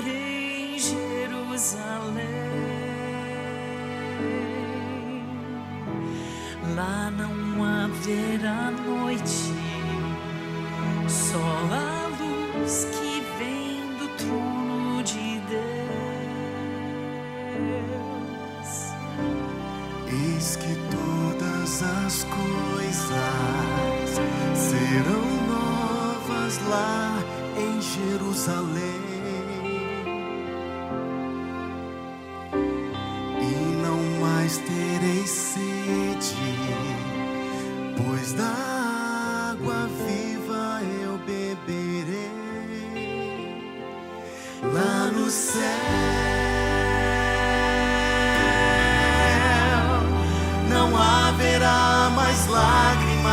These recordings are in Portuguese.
estar em Jerusalém. Lá não haverá noite, só a luz que vem do trono de Deus. Eis que todas as coisas serão novas lá em Jerusalém. E não mais tereis sede, pois da água viva eu beberei. Lá no céu não haverá mais lágrimas,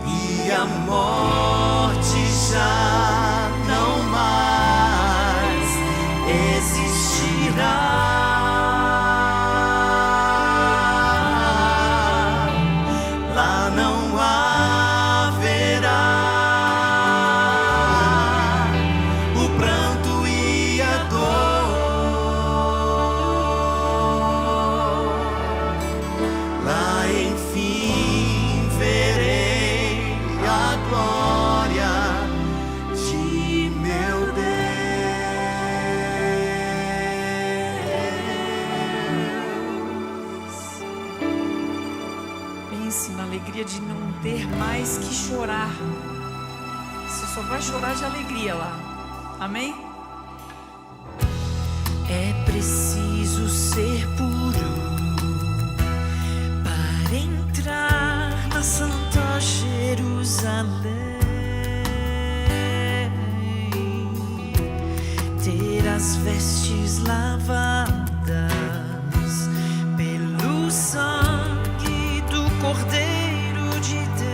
e a morte já não mais existirá. Lá não haverá o pranto e a dor. Lá enfim verei a glória de meu Deus. Pense na alegria de não ter mais que chorar. Você só vai chorar de alegria lá. Amém? É preciso ser puro para entrar na Santa Jerusalém. Ter as vestes lavadas pelo sangue do Cordeiro de Deus.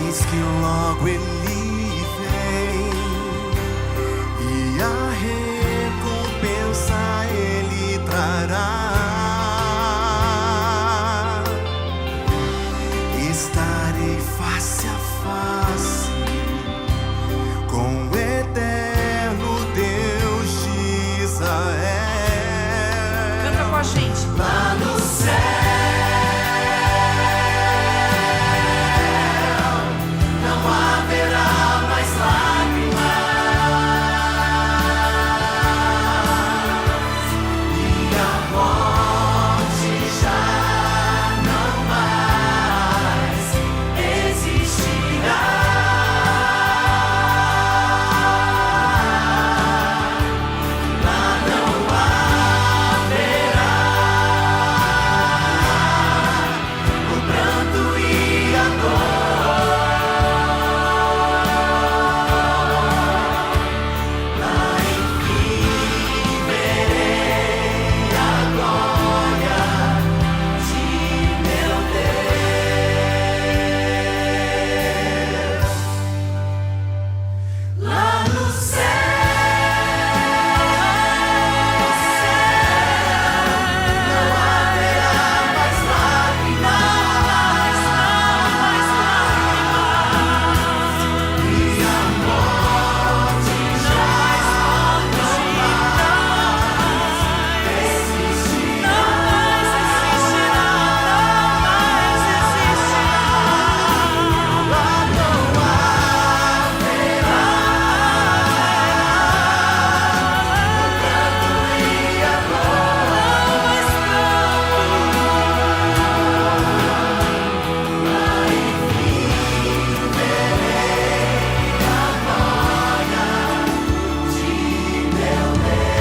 Eis que logo ele vem, e a recompensa ele trará. Estarei face a face com o eterno Deus de Israel. Canta com a gente. Lá no céu não haverá mais lágrimas, e a morte já não mais existirá. Lá não haverá o pranto e a dor. Lá enfim verei a glória de meu Deus. Lá no não haverá mais lágrimas, e a morte já não mais existirá. Lá não haverá o pranto e a dor. Lá enfim verei a glória de meu Deus.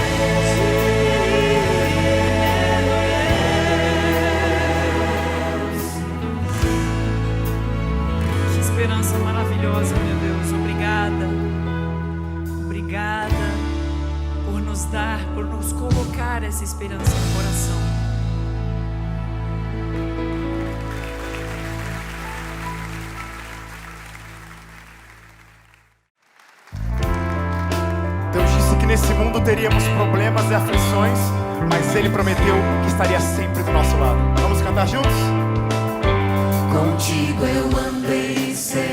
Que esperança maravilhosa, meu Deus. Obrigada. Obrigada por nos dar, por nos colocar essa esperança no coração. Deus disse que nesse mundo teríamos problemas e aflições, mas Ele prometeu que estaria sempre do nosso lado. Vamos cantar juntos? Com Contigo eu andei em segurança,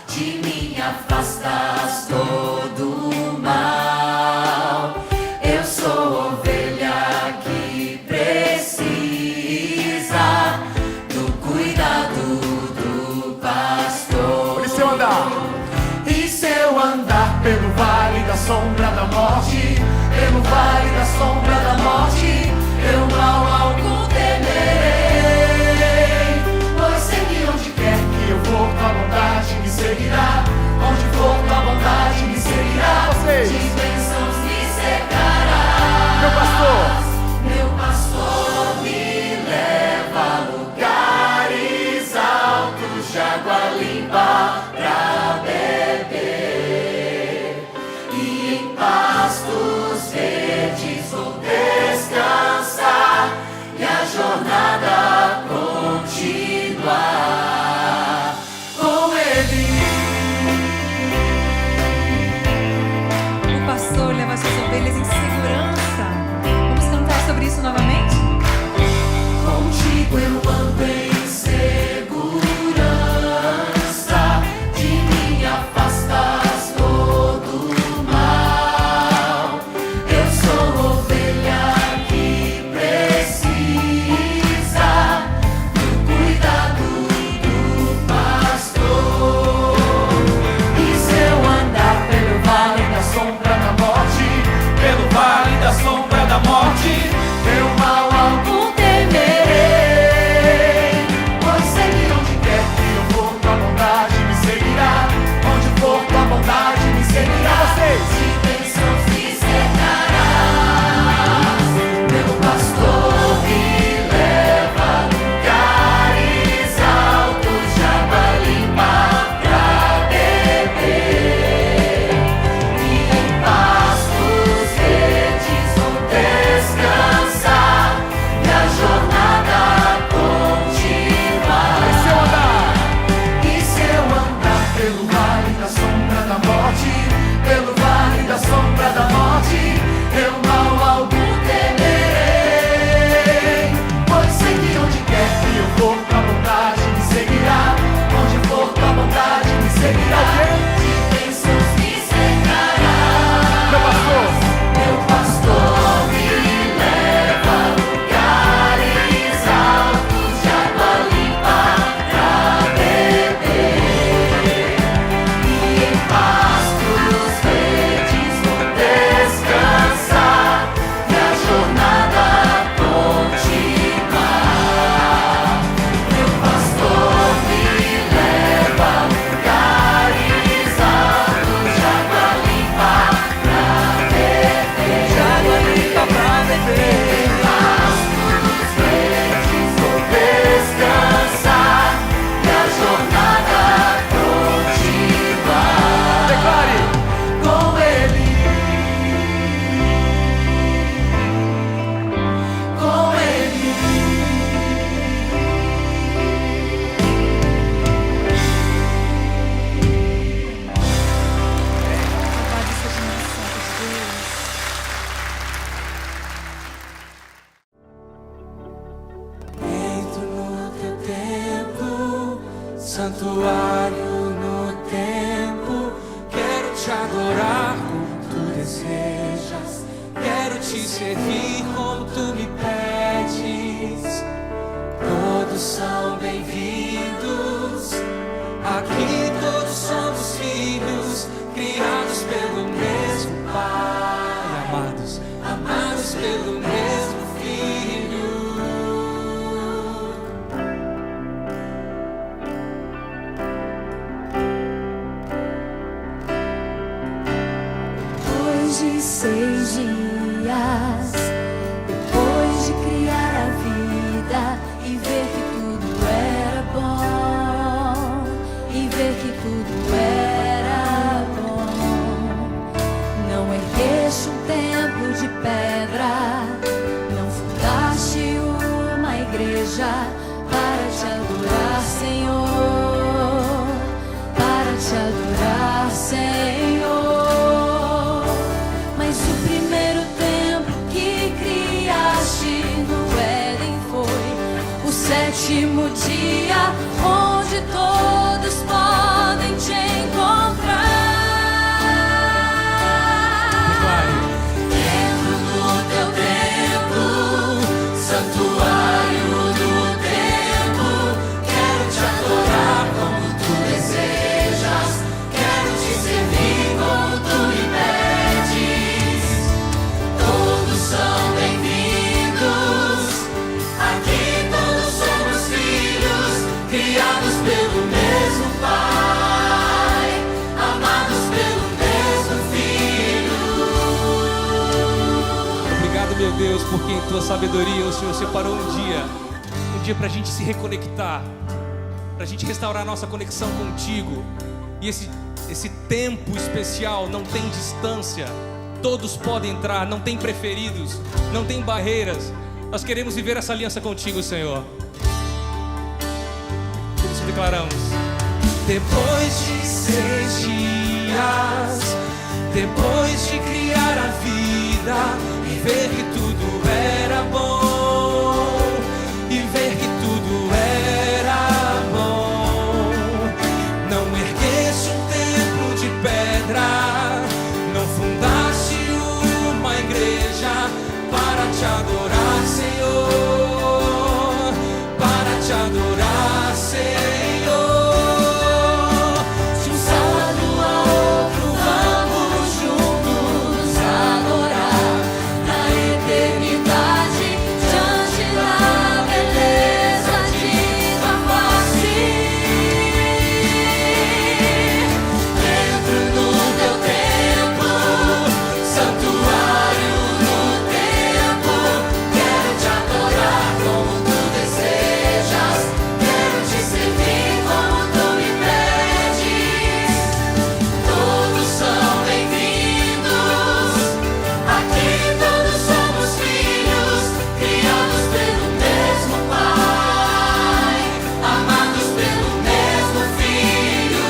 de mim afastas todo o mal. Eu sou ovelha que precisa do cuidado do pastor. E se eu andar? E se eu andar pelo vale da sombra da morte, pelo vale da sombra da morte, eu mal algum temerei, pois sei que onde quer que eu for, tua bondade me seguirá. Onde for, tua bondade me seguirá. Vocês. De bênçãos me cercará. Meu pastor. Meu pastor me leva a lugares altos de água limpa pra beber, e em pastos verdes vou descansar, e a jornada continuar com Ele. O pastor leva suas ovelhas em segurança. Vamos cantar sobre isso novamente? Contigo eu ando em segurança, de mim afastas todo o mal. Eu sou ovelha que precisa do cuidado do pastor. E se eu andar pelo vale da sombra da morte, pelo vale da sombra da morte, eu mal algum temerei, pois sei que onde quer que eu for, tua bondade me seguirá. Onde for, tua bondade me seguirá. De bênçãos me cercarás. Meu pastor me leva a lugares altos de água limpa pra beber, e em pastos verdes vou descansar, e a jornada continuar. E se eu andar? E se eu andar pelo vale da sombra da morte, pelo vale da sombra da morte, eu mal algum temerei, pois sei que onde quer que eu for, tua bondade me seguirá. Onde for, tua bondade me seguirá. De bênçãos me cercará. Meu pastor. Meu pastor me leva a lugares altos de água limpa pra beber, e em pastos verdes vou descansar, e a jornada continuar. Meu pastor me leva a lugares altos de água limpa pra beber, De água limpa pra beber. pastos verdes vou descansar, e a jornada continuar Declare. com Ele, com Ele. Louvado seja o nome santo de Deus. Entro no teu templo, santuário no templo. Quero te adorar como tu desejas, quero te servir como tu me pedes. Todos são bem-vindos, aqui todos somos filhos, criados pelo mesmo Pai, amados pelo mesmo Filho. Depois de 6 dias, depois de criar a vida e ver que tudo era bom, e ver que tudo era bom, não ergueste um templo de pedra, não fundaste uma igreja para te adorar, Senhor, para te adorar, Senhor. Mas o primeiro templo que criaste no Éden foi o último dia onde todos podem te encontrar. Entro no teu templo, santuário do templo. Quero te adorar como tu desejas. Quero te servir como tu me pedes. Todos são bem-vindos. Aqui todos somos filhos, criados pelo mesmo Pai, amados pelo mesmo Filho. Obrigado, meu Deus, porque em tua sabedoria o Senhor separou um dia para a gente se reconectar, para a gente restaurar a nossa conexão contigo. E esse tempo especial não tem distância, todos podem entrar, não tem preferidos, não tem barreiras. Nós queremos viver essa aliança contigo, Senhor. Por isso declaramos: depois de 6 dias, depois de criar a vida e ver que tudo era bom, e ver que tudo era bom, não ergueste um templo de pedra, não fundaste uma igreja para te adorar, Senhor, para te adorar, Senhor. De um sábado a outro vamos juntos adorar na eternidade, diante da beleza de tua face. Entro no teu templo, santuário do templo. Quero te adorar como tu desejas. Quero te servir como tu me pedes. Todos são bem-vindos. Aqui todos somos filhos, criados pelo mesmo Pai, amados pelo mesmo Filho.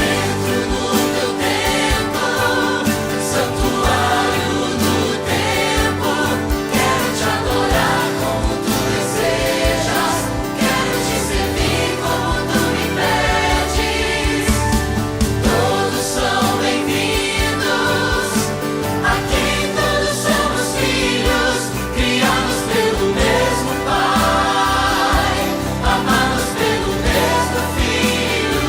Entro no teu templo, santuário do templo. Quero te adorar como tu desejas. Quero te servir como tu me pedes. Todos são bem-vindos. Aqui todos somos filhos, criados pelo mesmo Pai, amados pelo mesmo Filho.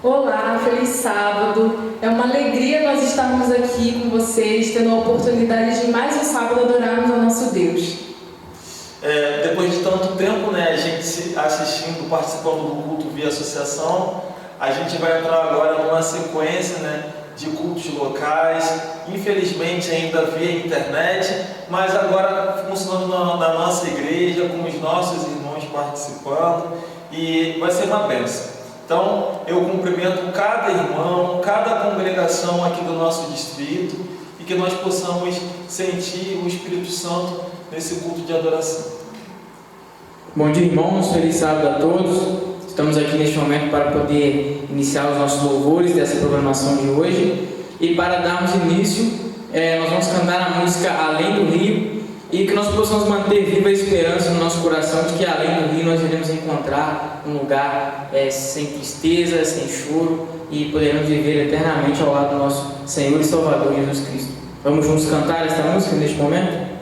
Olá, feliz sábado. É uma alegria nós estarmos aqui com vocês, tendo a oportunidade de mais um sábado adorarmos ao nosso Deus. Depois de tanto tempo, né, a gente assistindo, participando do culto via associação, a gente vai entrar agora numa sequência, né, de cultos locais, infelizmente ainda via internet, mas agora funcionando na nossa igreja, com os nossos irmãos participando, e vai ser uma bênção. Então, eu cumprimento cada irmão, cada congregação aqui do nosso distrito, e que nós possamos sentir o Espírito Santo nesse culto de adoração. Bom dia, irmãos, feliz sábado a todos. Estamos aqui neste momento para poder iniciar os nossos louvores dessa programação de hoje. E para darmos início, nós vamos cantar a música Além do Rio, e que nós possamos manter viva a esperança no nosso coração de que além do rio nós iremos encontrar um lugar sem tristeza, sem choro, e poderemos viver eternamente ao lado do nosso Senhor e Salvador Jesus Cristo. Vamos juntos cantar esta música neste momento?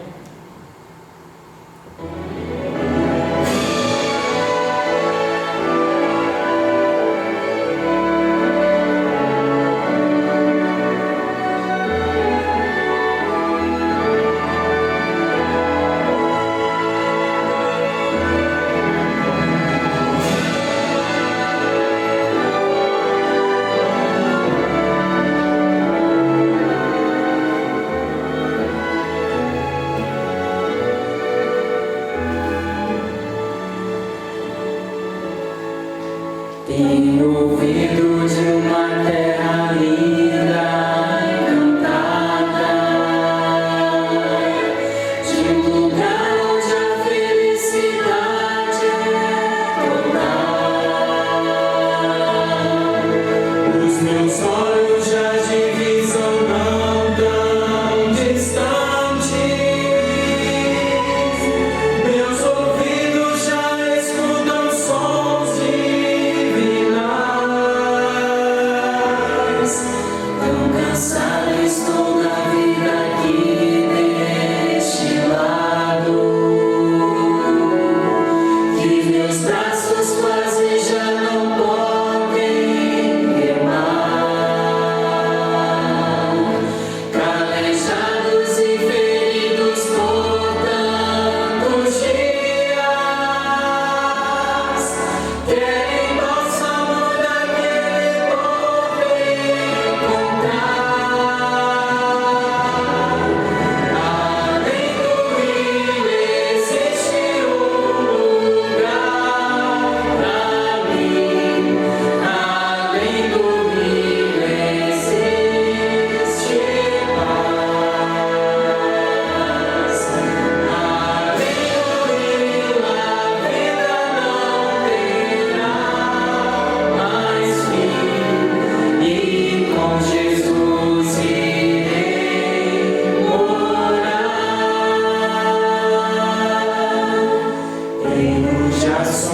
Tenho ouvido de uma terra linda, encantada, de um lugar onde a felicidade é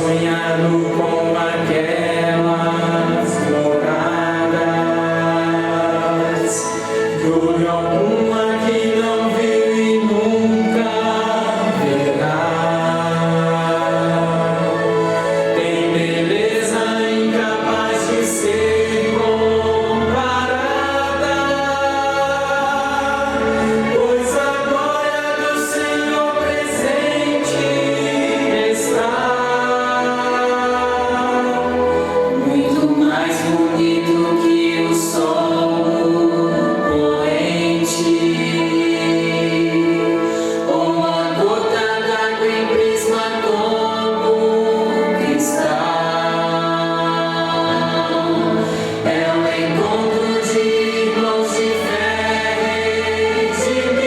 sonhado com aquelas moradas, juro alguma que não viu e nunca verá. Tem beleza incapaz de ser comparada, pois a glória do Senhor presente está. Muito mais bonito que o sol poente, uma gota d'água em prisma como cristal. É o encontro de irmãos de fé redimidos,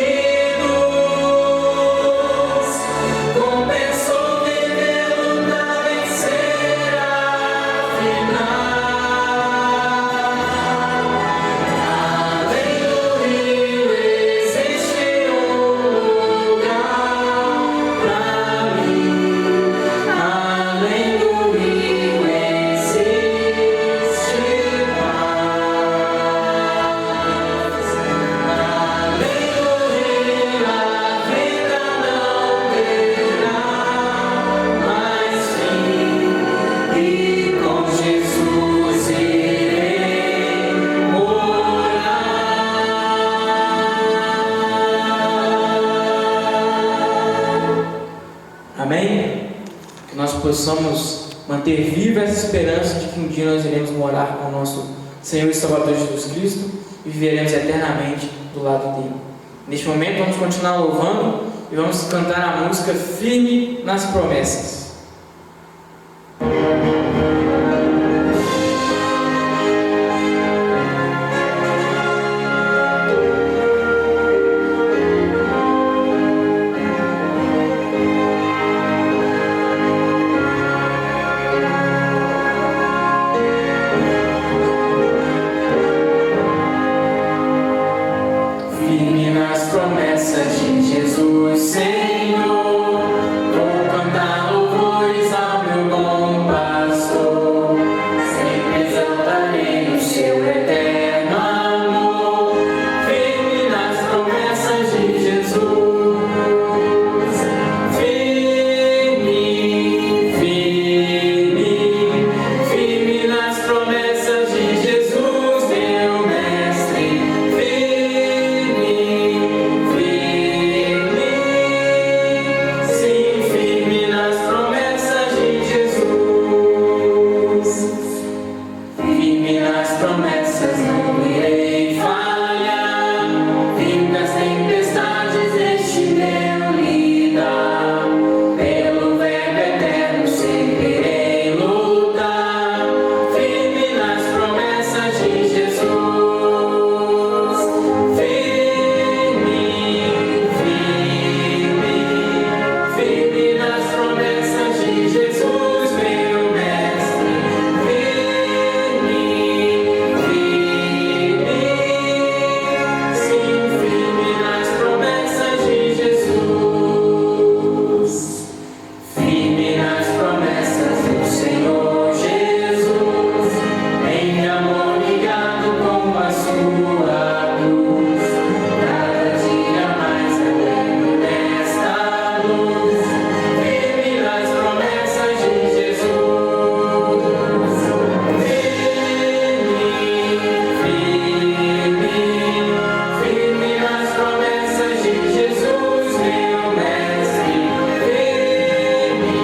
compensou viver, lutar, vencer a final. Além do rio existe lugar pra mim. Além do rio existe paz. Além do rio a vida não terá mais fim, e com Jesus irei morar. Amém? Que nós possamos manter viva essa esperança de que um dia nós iremos morar com o nosso Senhor e Salvador Jesus Cristo e viveremos eternamente do lado dele. Neste momento vamos continuar louvando e vamos cantar a música Firme nas Promessas. Firme nas promessas de Jesus, Senhor, vou cantar louvores ao meu bom pastor. Sempre exaltarei o seu eterno amor. Firme nas promessas de Jesus. Firme, firme, firme nas promessas de Jesus, meu mestre. Firme, firme, sim, firme nas promessas de Jesus. Firme nas promessas, não irei falhar. Firme nas tempestades deste meu lidar. Pelo verbo eterno sempre irei lutar. Firme nas promessas de Jesus. Firme, firme, firme nas promessas de Jesus, meu mestre. Firme, firme, sim, firme nas promessas de Jesus. Firme nas promessas do Senhor Jesus, em amor ligado com a sua cruz, cada dia mais alegre nesta luz. Firme nas promessas de Jesus. Firme, firme, firme nas promessas de Jesus, meu mestre. Firme,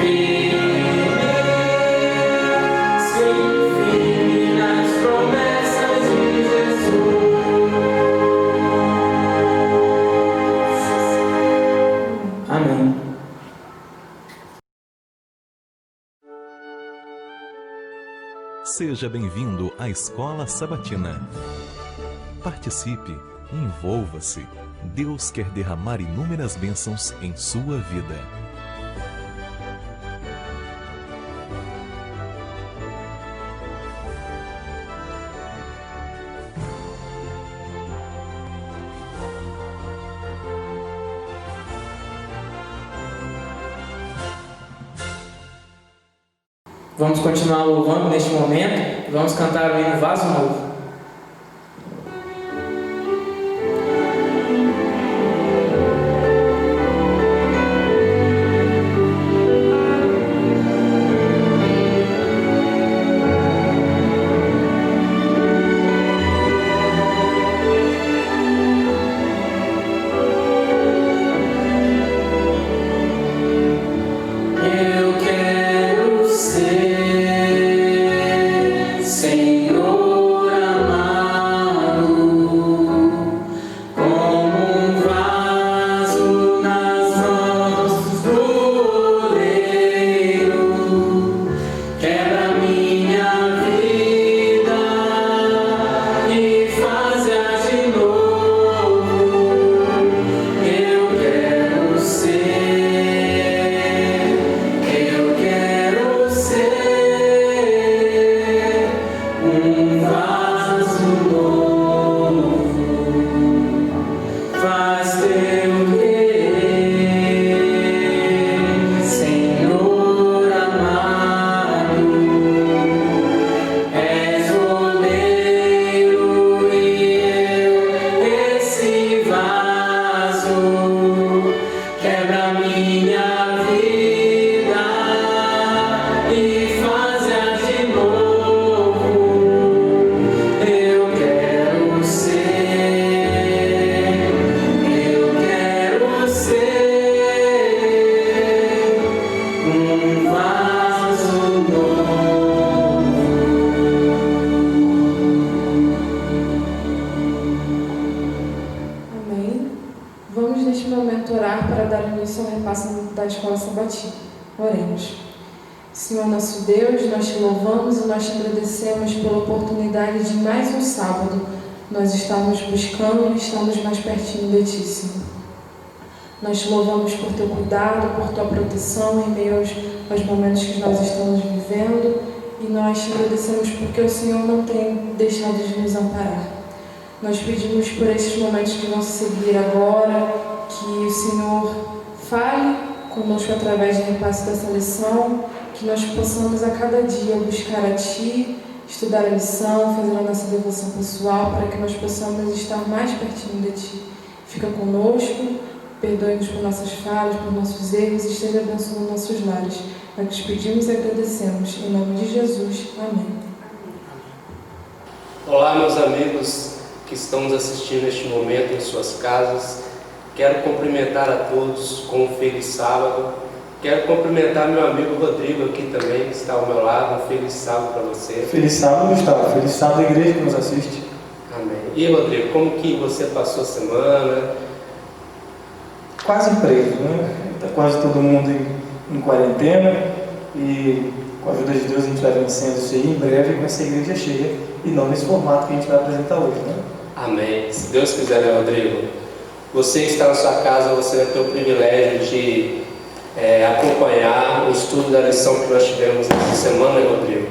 firme, sim, firme nas promessas de Jesus. Amém. Seja bem-vindo à Escola Sabatina. Participe, envolva-se. Deus quer derramar inúmeras bênçãos em sua vida. Vamos continuar louvando neste momento e vamos cantar o hino Vaso Novo. Da Escola Sabatina. Oremos. Senhor nosso Deus, nós te louvamos e nós te agradecemos pela oportunidade de mais um sábado nós estamos buscando e estamos mais pertinho de Ti, Senhor. Nós te louvamos por Teu cuidado, por Tua proteção em meio aos momentos que nós estamos vivendo, e nós te agradecemos porque o Senhor não tem deixado de nos amparar. Nós pedimos por esses momentos que vão se seguir agora, que o Senhor fale conosco através de repasse dessa lição, que nós possamos a cada dia buscar a Ti, estudar a lição, fazer a nossa devoção pessoal, para que nós possamos estar mais pertinho de Ti. Fica conosco, perdoe-nos por nossas falhas, por nossos erros, e esteja abençoando nossos lares. Nós te pedimos e agradecemos. Em nome de Jesus. Amém. Olá, meus amigos que estão nos assistindo neste momento em suas casas. Quero cumprimentar a todos com um feliz sábado. Quero cumprimentar meu amigo Rodrigo aqui também, que está ao meu lado. Um feliz sábado para você. Feliz sábado, Gustavo. Feliz sábado à igreja que nos assiste. Amém. E Rodrigo, como que você passou a semana? Quase preso, né? Está quase todo mundo em quarentena, e com a ajuda de Deus a gente vai vencendo isso aí em breve com essa igreja cheia, e não nesse formato que a gente vai apresentar hoje, né? Amém. Se Deus quiser, né, Rodrigo? Você que está na sua casa, você vai ter o privilégio de acompanhar o estudo da lição que nós tivemos essa semana, Rodrigo.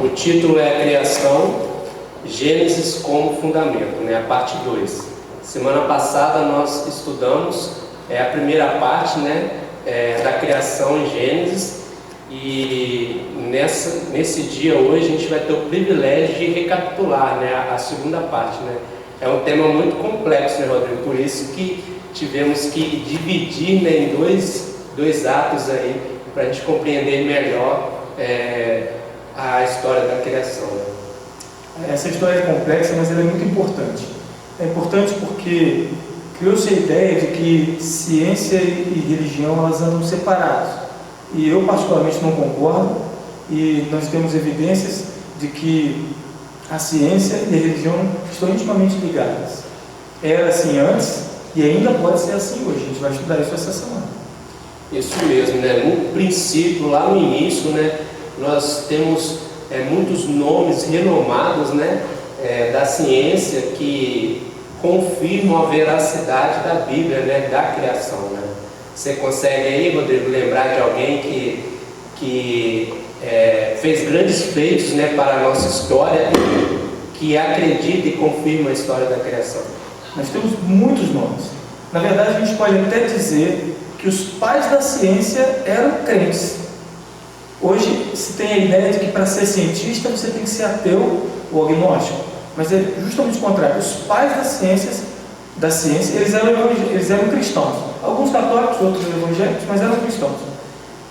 O título é a Criação, Gênesis como Fundamento, né? A parte 2. Semana passada nós estudamos a primeira parte, né? Da criação em Gênesis, e nesse dia hoje a gente vai ter o privilégio de recapitular, né? A segunda parte, né? É um tema muito complexo, né, Rodrigo? Por isso que tivemos que dividir, né, em dois atos aí, para a gente compreender melhor a história da criação. Essa história é complexa, mas ela é muito importante. É importante porque criou-se a ideia de que ciência e religião elas andam separadas. E eu particularmente não concordo, e nós temos evidências de que a ciência e a religião estão intimamente ligadas. Era assim antes e ainda pode ser assim hoje. A gente vai estudar isso essa semana. Isso mesmo, né? No princípio, lá no início, né, nós temos muitos nomes renomados, né, da ciência que confirmam a veracidade da Bíblia, né, da criação, né? Você consegue aí, Rodrigo, lembrar de alguém que fez grandes feitos, né, para a nossa história, que acredita e confirma a história da criação? Nós temos muitos nomes. Na verdade, a gente pode até dizer que os pais da ciência eram crentes. Hoje se tem a ideia de que para ser cientista você tem que ser ateu ou agnóstico, mas é justamente o contrário. Os pais da ciência, eles eram cristãos. Alguns católicos, outros evangélicos, mas eram cristãos.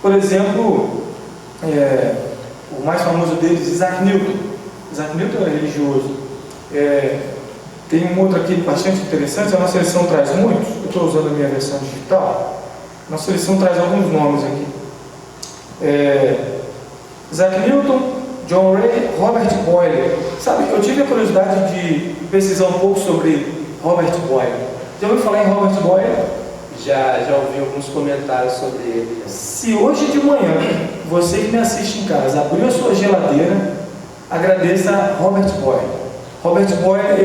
Por exemplo, o mais famoso deles, Isaac Newton. Isaac Newton era religioso. Tem um outro aqui bastante interessante, a nossa lição traz muitos. Eu estou usando a minha versão digital. Nossa lição traz alguns nomes aqui. Isaac Newton, John Ray, Robert Boyle. Sabe, eu tive a curiosidade de pesquisar um pouco sobre Robert Boyle. Já ouviu falar em Robert Boyle? Já ouvi alguns comentários sobre ele. Se hoje de manhã você que me assiste em casa abriu a sua geladeira, agradeça a Robert Boyle. Robert Boyle,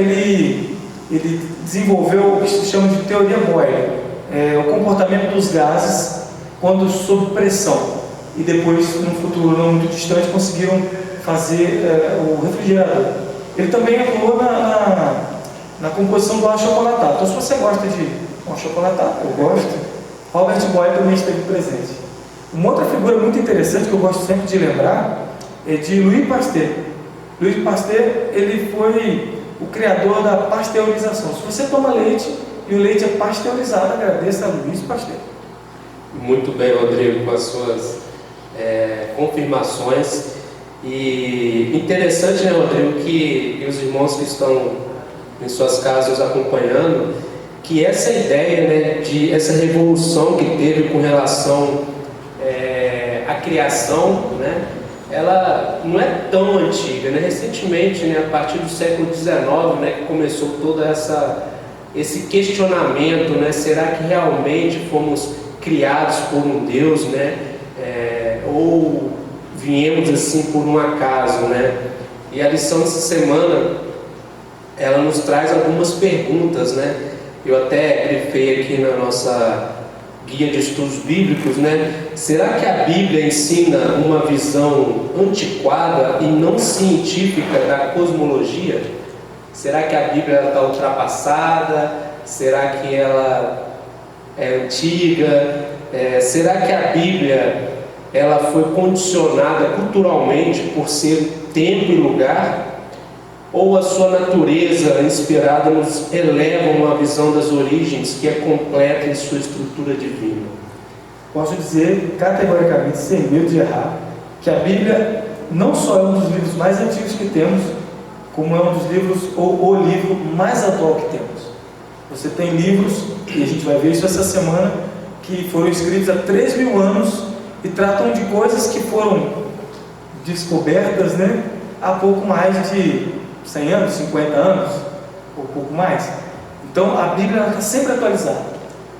ele desenvolveu o que se chama de teoria Boyle, o comportamento dos gases quando sob pressão, e depois, num futuro não muito distante, conseguiram fazer o refrigerador. Ele também atuou na composição do achocolatado. Então, se você gosta de um achocolatado, eu gosto, Robert Boyle também esteve presente. Uma outra figura muito interessante que eu gosto sempre de lembrar é de Louis Pasteur. Louis Pasteur, ele foi o criador da pasteurização. Se você toma leite e o leite é pasteurizado, agradeça a Louis Pasteur. Muito bem, Rodrigo, com as suas confirmações. E interessante, né, Rodrigo, que os irmãos que estão em suas casas acompanhando, que essa ideia, né, de essa revolução que teve com relação à criação, né, ela não é tão antiga, né? Recentemente, né, a partir do século XIX, né, que começou todo esse questionamento, né, será que realmente fomos criados por um Deus, né, ou viemos assim por um acaso, né? E a lição dessa semana, ela nos traz algumas perguntas, né? Eu até grifei aqui na nossa guia de estudos bíblicos, né? Será que a Bíblia ensina uma visão antiquada e não científica da cosmologia? Será que a Bíblia está ultrapassada? Será que ela é antiga? Será que a Bíblia ela foi condicionada culturalmente por ser tempo e lugar? Ou a sua natureza inspirada nos eleva a uma visão das origens que é completa em sua estrutura divina? Posso dizer categoricamente, sem medo de errar, que a Bíblia não só é um dos livros mais antigos que temos, como é um dos livros, ou o livro mais atual que temos. Você tem livros, e a gente vai ver isso essa semana, que foram escritos há 3.000 anos e tratam de coisas que foram descobertas, né, há pouco mais de 100 anos, 50 anos, ou pouco mais. Então a Bíblia está sempre atualizada,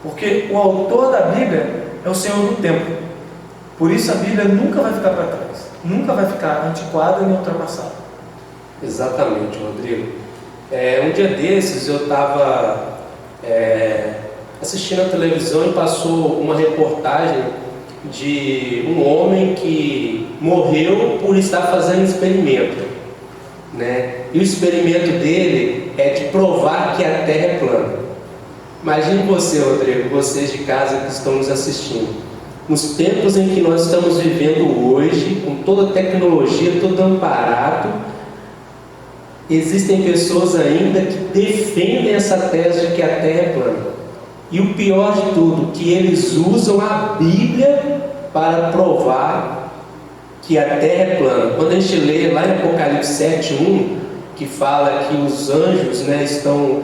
porque o autor da Bíblia é o Senhor do tempo. Por isso a Bíblia nunca vai ficar para trás, nunca vai ficar antiquada nem ultrapassada. Exatamente, Rodrigo. Um dia desses eu estava assistindo a televisão e passou uma reportagem de um homem que morreu por estar fazendo um experimento, né? E o experimento dele é de provar que a Terra é plana. Imagine você, Rodrigo, vocês de casa que estão nos assistindo, nos tempos em que nós estamos vivendo hoje, com toda a tecnologia, todo o aparato, existem pessoas ainda que defendem essa tese de que a Terra é plana. E o pior de tudo, que eles usam a Bíblia para provar que a Terra é plana. Quando a gente lê lá em Apocalipse 7:1, que fala que os anjos, né,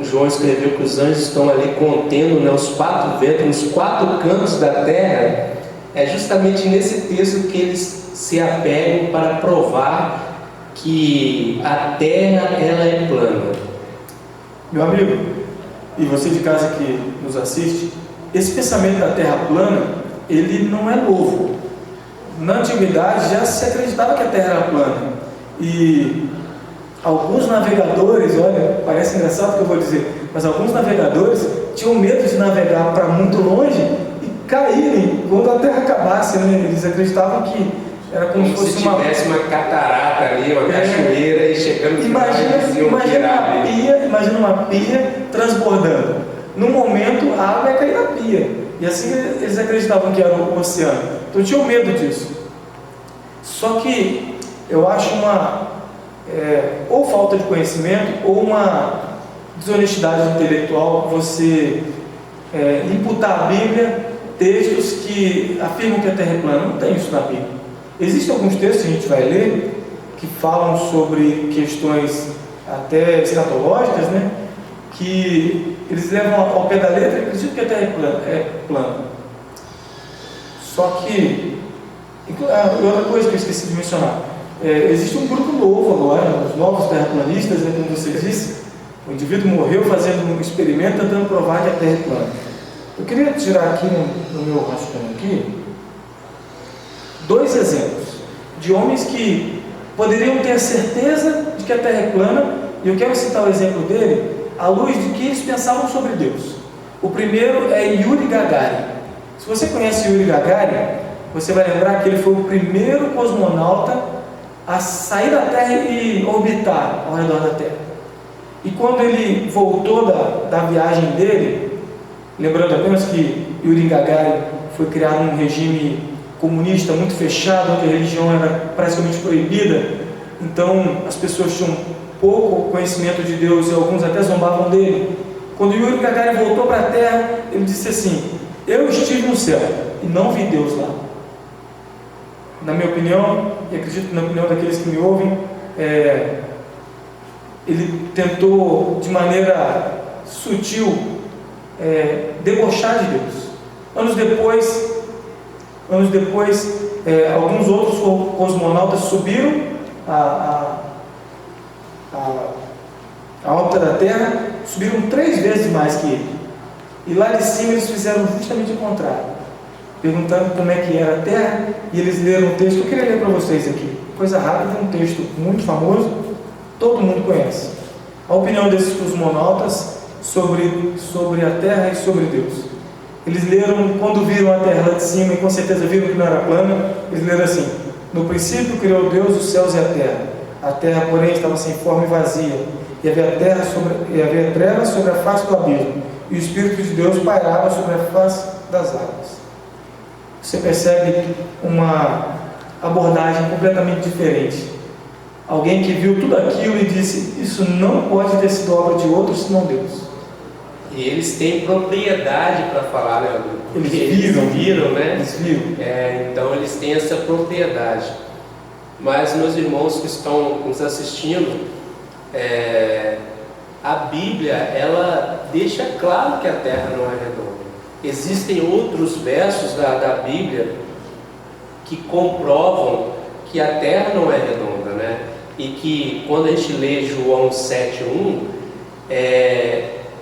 João escreveu que os anjos estão ali contendo, né, os 4 ventos, nos 4 cantos da terra, é justamente nesse texto que eles se apegam para provar que a terra ela é plana. Meu amigo, e você de casa que nos assiste, esse pensamento da terra plana, ele não é novo. Na antiguidade já se acreditava que a terra era plana. E alguns navegadores, olha, parece engraçado o que eu vou dizer, mas alguns navegadores tinham medo de navegar para muito longe e caírem quando a terra acabasse, né? Eles acreditavam que era como se fosse tivesse uma catarata ali, uma cachoeira e chegando imagina uma pia transbordando. No momento a água ia cair na pia. E assim eles acreditavam que era o oceano. Então tinham medo disso. Só que eu acho ou falta de conhecimento ou uma desonestidade intelectual você imputar à Bíblia textos que afirmam que a Terra é plana. Não tem isso na Bíblia. Existem alguns textos que a gente vai ler que falam sobre questões até escatológicas, né? Que eles levam ao pé da letra e acreditam que a Terra é plana. Só que, outra coisa que eu esqueci de mencionar, existe um grupo novo agora, os novos terraplanistas, né, como você disse. O indivíduo morreu fazendo um experimento tentando provar que a Terra é plana. Eu queria tirar aqui no meu rascunho aqui 2 exemplos de homens que poderiam ter certeza de que a Terra é plana, e eu quero citar o exemplo dele à luz de que eles pensavam sobre Deus. O primeiro é Yuri Gagarin. Se você conhece Yuri Gagarin, você vai lembrar que ele foi o primeiro cosmonauta a sair da Terra e orbitar ao redor da Terra. E quando ele voltou da viagem dele, lembrando apenas que Yuri Gagarin foi criado num regime comunista muito fechado, onde a religião era praticamente proibida, então as pessoas tinham pouco conhecimento de Deus e alguns até zombavam dele. Quando Yuri Gagarin voltou para a Terra, ele disse assim: eu estive no céu e não vi Deus lá. Na minha opinião, e acredito na opinião daqueles que me ouvem, ele tentou de maneira sutil debochar de Deus. Anos depois, alguns outros cosmonautas subiram a órbita da Terra, subiram 3 vezes mais que ele. E lá de cima eles fizeram justamente o contrário, perguntando como é que era a Terra, e eles leram um texto. Eu queria ler para vocês aqui, coisa rápida, um texto muito famoso, todo mundo conhece. A opinião desses cosmonautas sobre a Terra e sobre Deus. Eles leram, quando viram a Terra lá de cima, e com certeza viram que não era plana, eles leram assim: no princípio criou Deus os céus e a terra. A terra, porém, estava sem forma e vazia, e havia trevas sobre a face do abismo, e o Espírito de Deus pairava sobre a face das águas. Você percebe uma abordagem completamente diferente. Alguém que viu tudo aquilo e disse: isso não pode ter sido obra de outro senão Deus. E eles têm propriedade para falar, né? Eles viram, né? Eles viram. Então eles têm essa propriedade. Mas, meus irmãos que estão nos assistindo, a Bíblia, ela deixa claro que a Terra não é redonda. Existem outros versos da Bíblia que comprovam que a Terra não é redonda, né? E que quando a gente lê João 7:1,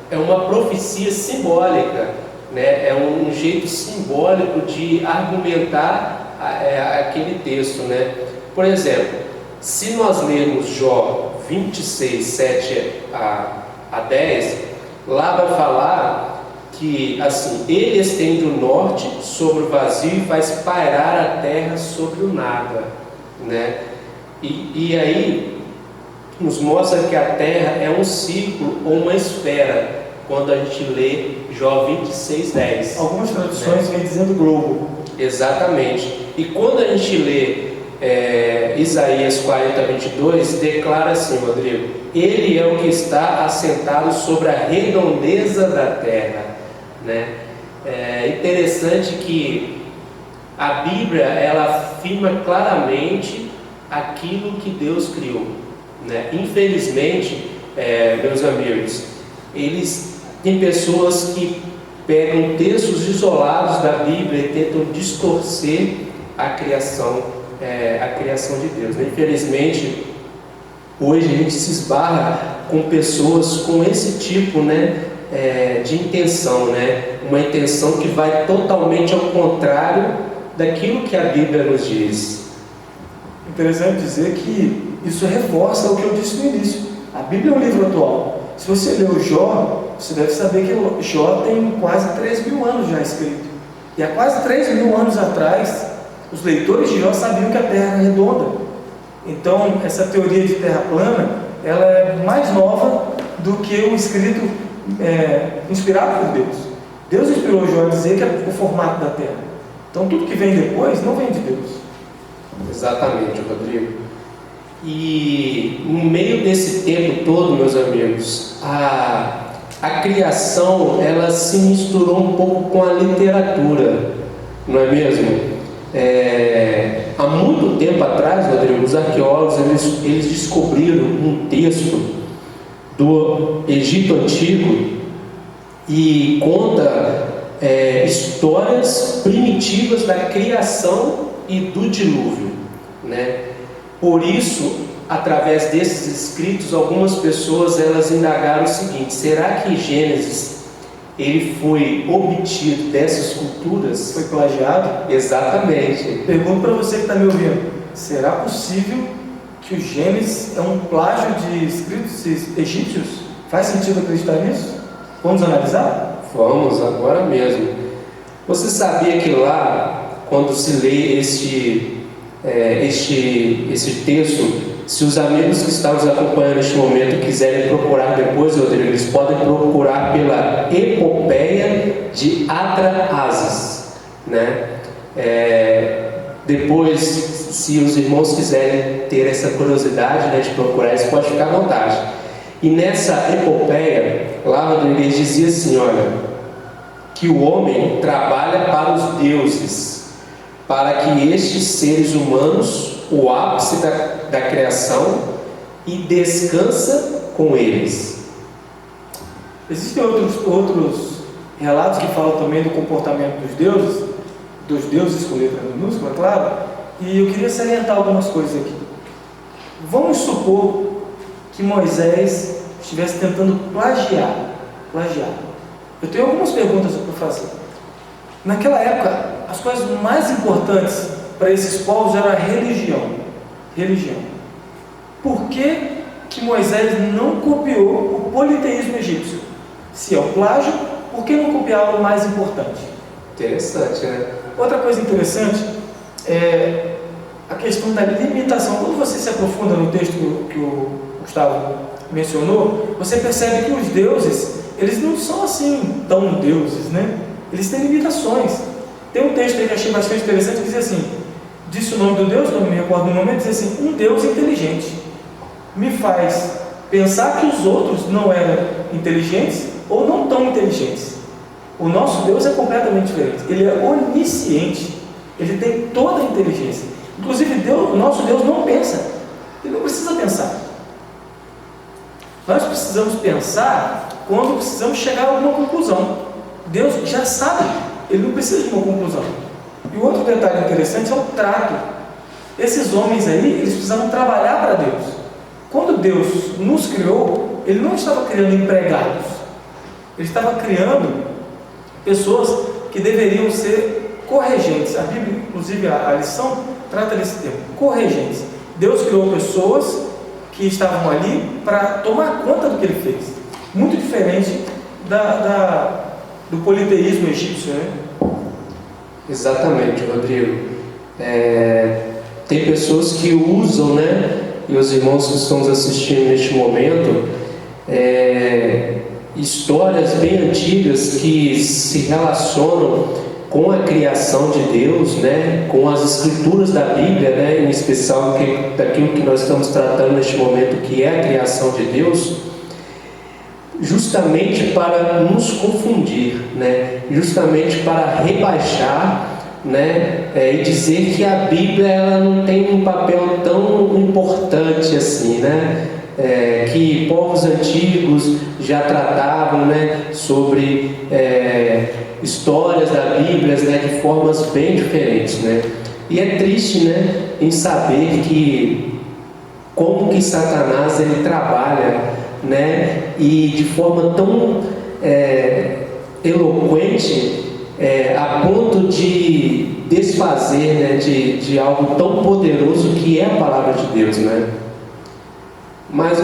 é uma profecia simbólica, né? É um jeito simbólico de argumentar aquele texto, né? Por exemplo, se nós lermos Jó 26, 7 a 10, lá vai falar que assim: ele estende o norte sobre o vazio e faz pairar a terra sobre o nada, né? E aí nos mostra que a terra é um círculo ou uma esfera, quando a gente lê Jó 26, 10. Algumas traduções vêm dizendo globo. Exatamente. E quando a gente lê Isaías 40, 22, declara assim, Rodrigo: ele é o que está assentado sobre a redondeza da terra, né? É interessante que a Bíblia, ela afirma claramente aquilo que Deus criou, né? Infelizmente, meus amigos, tem pessoas que pegam textos isolados da Bíblia e tentam distorcer a criação de Deus, né? Infelizmente, hoje a gente se esbarra com pessoas com esse tipo, né, de intenção, né? Uma intenção que vai totalmente ao contrário daquilo que a Bíblia nos diz. Interessante dizer que isso reforça o que eu disse no início. A Bíblia é um livro atual. Se você leu Jó, você deve saber que Jó tem quase 3.000 anos já escrito. E há quase 3.000 anos atrás, os leitores de Jó sabiam que a Terra era redonda. Então, essa teoria de terra plana, ela é mais nova do que o escrito inspirado por Deus. Deus inspirou Jó a dizer que é o formato da Terra. Então, tudo que vem depois não vem de Deus. Exatamente, Rodrigo. E no meio desse tempo todo, meus amigos, a criação, ela se misturou um pouco com a literatura, não é mesmo? Há muito tempo atrás, Rodrigo, os arqueólogos eles descobriram um texto do Egito Antigo e conta histórias primitivas da criação e do dilúvio, né? Por isso, através desses escritos, algumas pessoas elas indagaram o seguinte: será que Gênesis ele foi obtido dessas culturas? Foi plagiado? Exatamente. Pergunto para você que está me ouvindo: será possível que o Gênesis é um plágio de escritos egípcios? Faz sentido acreditar nisso? Vamos analisar? Vamos, agora mesmo. Você sabia que lá, quando se lê este texto, se os amigos que estão nos acompanhando neste momento quiserem procurar depois, Rodrigo, eles podem procurar pela Epopeia de Atrahasis, né? Depois, se os irmãos quiserem ter essa curiosidade, né, de procurar, eles podem ficar à vontade. E nessa epopeia, lá Rodrigo dizia assim: olha, que o homem trabalha para os deuses, para que estes seres humanos, o ápice da criação, e descansa com eles. Existem outros relatos que falam também do comportamento dos deuses com letra minúscula, claro, e eu queria salientar algumas coisas aqui. Vamos supor que Moisés estivesse tentando plagiar. Eu tenho algumas perguntas para fazer. Naquela época, as coisas mais importantes para esses povos era a religião. Por que Moisés não copiou o politeísmo egípcio? Se é o plágio, por que não copiar o mais importante? Interessante, né? Outra coisa interessante é a questão da limitação. Quando você se aprofunda no texto que o Gustavo mencionou, você percebe que os deuses, eles não são assim tão deuses, né? Eles têm limitações. Tem um texto aí que eu achei bastante interessante, que diz assim: disse o nome do Deus, não me recordo o nome, diz assim: um Deus inteligente. Me faz pensar que os outros não eram inteligentes ou não tão inteligentes. O nosso Deus é completamente diferente. Ele é onisciente. Ele tem toda a inteligência. Inclusive, o nosso Deus não pensa. Ele não precisa pensar. Nós precisamos pensar quando precisamos chegar a alguma conclusão. Deus já sabe. Ele não precisa de uma conclusão. E o outro detalhe interessante é o trato. Esses homens aí, eles precisavam trabalhar para Deus. Quando Deus nos criou, Ele não estava criando empregados. Ele estava criando pessoas que deveriam ser corregentes. A Bíblia, inclusive a lição, trata desse termo, corregentes. Deus criou pessoas que estavam ali para tomar conta do que Ele fez. Muito diferente do politeísmo egípcio, né? Exatamente, Rodrigo. Tem pessoas que usam, né? E os irmãos que estão nos assistindo neste momento, histórias bem antigas que se relacionam com a criação de Deus, né? Com as escrituras da Bíblia, né? Em especial daquilo que nós estamos tratando neste momento, que é a criação de Deus, justamente para nos confundir, né? Justamente para rebaixar, né? E dizer que a Bíblia ela não tem um papel tão importante assim, né? Que povos antigos já tratavam, né? Sobre histórias da Bíblia, né? De formas bem diferentes, né? E é triste, né? Em saber que como que Satanás ele trabalha, né? E de forma tão eloquente, a ponto de desfazer, né, de algo tão poderoso que é a palavra de Deus, né? Mas,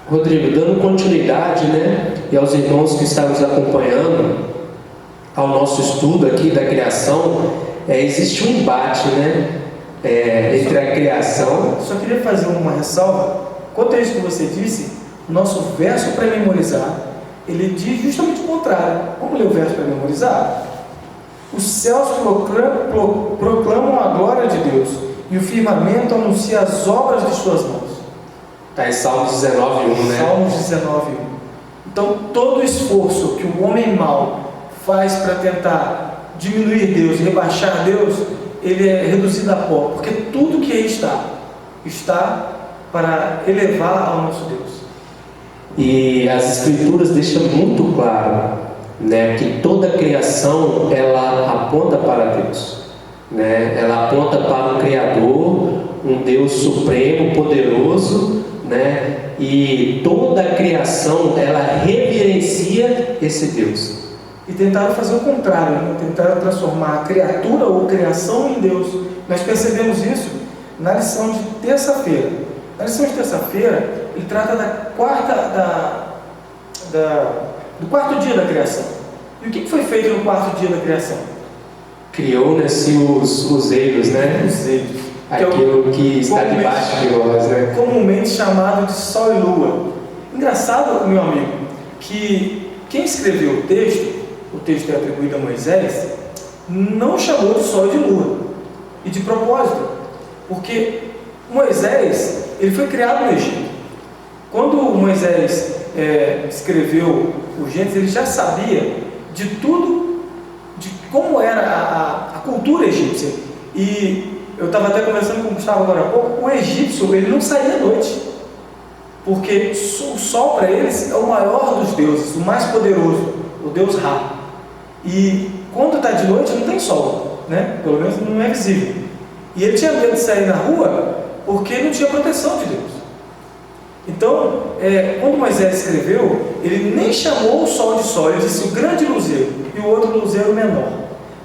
Rodrigo, dando continuidade, né, e aos irmãos que estão nos acompanhando ao nosso estudo aqui da criação, existe um embate, né, entre a criação. Só queria fazer uma ressalva. Quanto a isso que você disse, o nosso verso para memorizar, ele diz justamente o contrário. Vamos ler o verso para memorizar? Os céus proclamam a glória de Deus, e o firmamento anuncia as obras de suas mãos. Está em Salmos 19:1, né? Salmos 19:1. Então, todo o esforço que o homem mau faz para tentar diminuir Deus, rebaixar Deus, ele é reduzido a pó, porque tudo que aí está para elevar ao nosso Deus. E as Escrituras deixam muito claro, né, que toda a criação ela aponta para Deus, né? Ela aponta para um Criador, um Deus supremo, poderoso, né? E toda a criação ela reverencia esse Deus. E tentaram fazer o contrário, né? Tentaram transformar a criatura ou criação em Deus. Nós percebemos isso na lição de terça-feira. Na lição de terça-feira, ele trata do quarto dia da criação. E o que foi feito no quarto dia da criação? Criou-se os luzeiros, né? Luzeiros. Aquilo que está debaixo de nós, né? Comumente chamado de sol e lua. Engraçado, meu amigo, que quem escreveu o texto é atribuído a Moisés, não chamou de sol e de lua. E de propósito, porque Moisés, ele foi criado no Egito. Quando Moisés escreveu o Gênesis, ele já sabia de tudo, de como era a cultura egípcia. E eu estava até conversando com o Gustavo agora há pouco, o egípcio, ele não saía à noite, porque o sol para eles é o maior dos deuses, o mais poderoso, o deus Ra. E quando está de noite não tem sol, né? Pelo menos não é visível. E ele tinha medo de sair na rua porque não tinha proteção de Deus. Então, quando Moisés escreveu, ele nem chamou o sol de sol, ele disse o grande luzeiro e o outro luzeiro menor,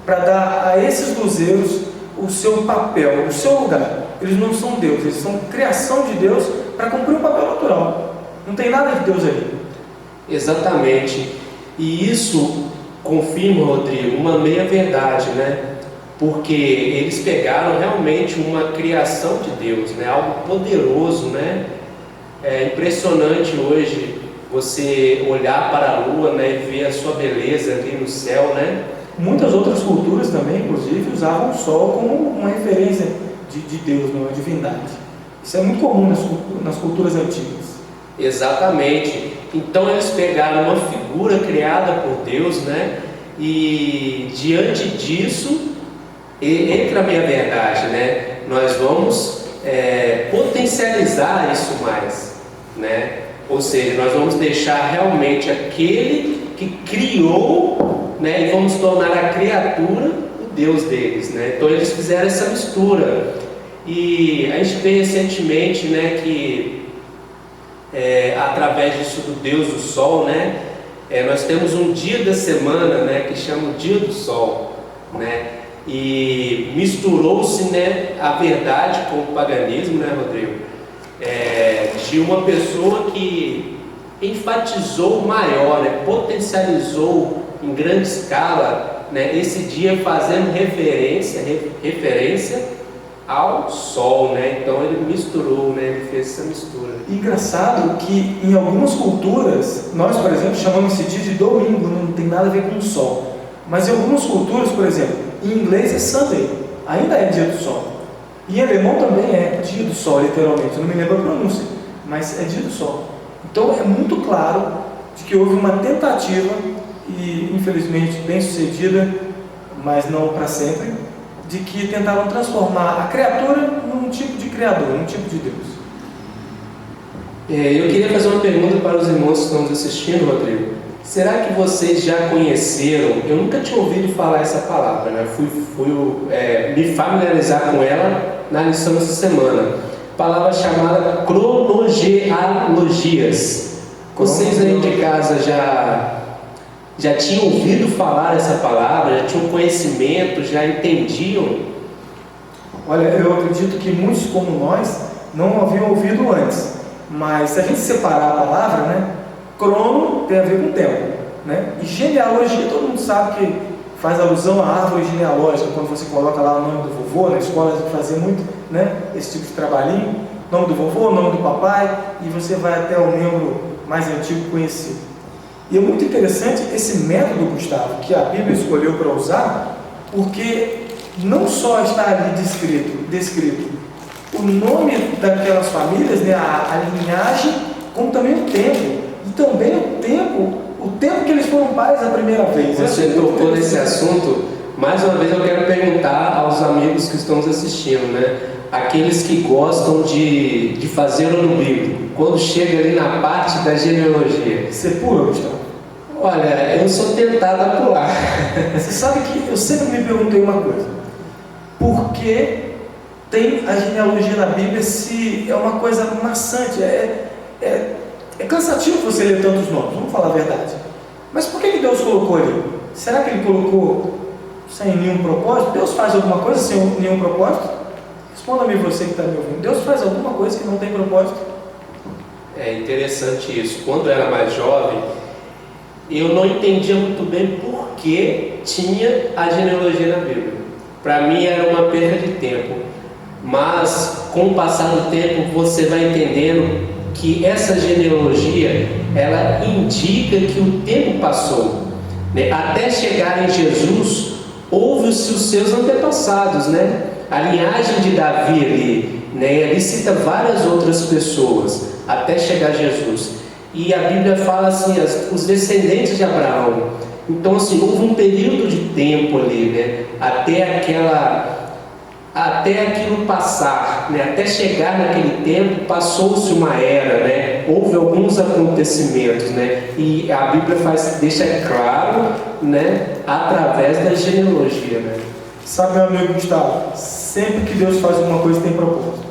para dar a esses luzeiros o seu papel, o seu lugar. Eles não são Deus, eles são criação de Deus para cumprir um papel natural. Não tem nada de Deus ali. Exatamente. E isso confirma, Rodrigo, uma meia-verdade, né? Porque eles pegaram realmente uma criação de Deus, né? Algo poderoso, né? É impressionante hoje você olhar para a lua, né, e ver a sua beleza ali no céu, né? Muitas outras culturas também, inclusive, usavam o sol como uma referência de Deus, uma divindade. Isso é muito comum nas culturas antigas. Exatamente. Então eles pegaram uma figura criada por Deus, né? E diante disso entra a meia-verdade, né? Nós vamos potencializar isso mais, né? Ou seja, nós vamos deixar realmente aquele que criou, né? E vamos tornar a criatura o Deus deles, né? Então eles fizeram essa mistura. E a gente vê recentemente, né, que através disso do Deus do Sol, né, nós temos um dia da semana, né, que chama o Dia do Sol, né? E misturou-se, né, a verdade com o paganismo, né, Rodrigo? De uma pessoa que enfatizou o maior, né, potencializou em grande escala, né, esse dia fazendo referência ao sol, né? Então ele misturou, né? Ele fez essa mistura. Engraçado que em algumas culturas, nós, por exemplo, chamamos esse dia de domingo, não tem nada a ver com o sol. Mas em algumas culturas, por exemplo, em inglês é Sunday, ainda é dia do sol. E em alemão também é dia do sol, literalmente. Eu não me lembro a pronúncia, mas é dia do sol. Então é muito claro de que houve uma tentativa, e infelizmente bem sucedida, mas não para sempre, de que tentavam transformar a criatura num tipo de criador, num tipo de Deus. Eu queria fazer uma pergunta para os irmãos que estão nos assistindo, Rodrigo. Será que vocês já conheceram? Eu nunca tinha ouvido falar essa palavra, né? Fui me familiarizar com ela na lição dessa semana. Palavra chamada cronogeologias. Vocês aí de casa já tinham ouvido falar essa palavra, já tinham conhecimento, já entendiam? Olha, eu acredito que muitos como nós não haviam ouvido antes, mas se a gente separar a palavra, né, crono tem a ver com tempo, né, e genealogia todo mundo sabe que faz alusão à árvore genealógica, quando você coloca lá o nome do vovô, na escola a gente fazia muito, né, esse tipo de trabalhinho, nome do vovô, nome do papai, e você vai até o membro mais antigo conhecido. E é muito interessante esse método, Gustavo, que a Bíblia escolheu para usar, porque não só está ali descrito o nome daquelas famílias, né, a linhagem, como também o tempo. E também o tempo que eles foram pais a primeira vez. Você tocou nesse assunto. Mais uma vez eu quero perguntar aos amigos que estão nos assistindo, né? Aqueles que gostam de fazer o ano bíblico, quando chega ali na parte da genealogia. Você pula, Gustavo? Olha, eu sou tentado a pular. Você sabe que eu sempre me perguntei uma coisa: por que tem a genealogia na Bíblia se é uma coisa maçante? É cansativo você ler tantos nomes, vamos falar a verdade. Mas por que Deus colocou ali? Será que Ele colocou sem nenhum propósito? Deus faz alguma coisa sem nenhum propósito? Responda-me você que está me ouvindo. Deus faz alguma coisa que não tem propósito? É interessante isso. Quando eu era mais jovem, eu não entendia muito bem por que tinha a genealogia na Bíblia. Para mim era uma perda de tempo. Mas com o passar do tempo você vai entendendo que essa genealogia ela indica que o tempo passou, né? Até chegar em Jesus houve-se os seus antepassados, né? A linhagem de Davi ali, né? Ele cita várias outras pessoas até chegar Jesus. E a Bíblia fala assim, os descendentes de Abraão. Então assim, houve um período de tempo ali, né? Até aquilo passar, né? Até chegar naquele tempo, passou-se uma era, né? Houve alguns acontecimentos, né? E a Bíblia deixa claro, né? Através da genealogia, né? Sabe, meu amigo Gustavo, sempre que Deus faz alguma coisa tem propósito.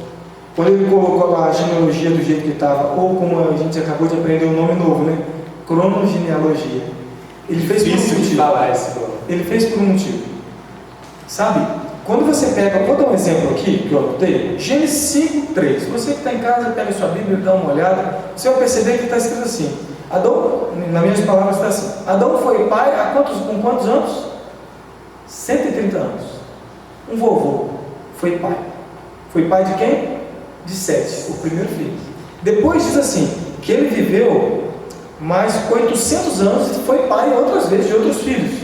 Quando Ele colocou lá a genealogia do jeito que estava, ou como a gente acabou de aprender um nome novo, né? Cronogenealogia. Ele fez por um motivo. Ele fez por um motivo. Sabe? Quando você pega, vou dar um exemplo aqui que eu anotei, Gênesis 5:3. Você que está em casa, pega a sua Bíblia e dá uma olhada, você vai perceber que está escrito assim: Adão, nas minhas palavras está assim, Adão foi pai com quantos anos? 130 anos. Um vovô foi pai. Foi pai de quem? De Sete, o primeiro filho. Depois diz assim, que ele viveu mais 800 anos e foi pai outras vezes de outros filhos.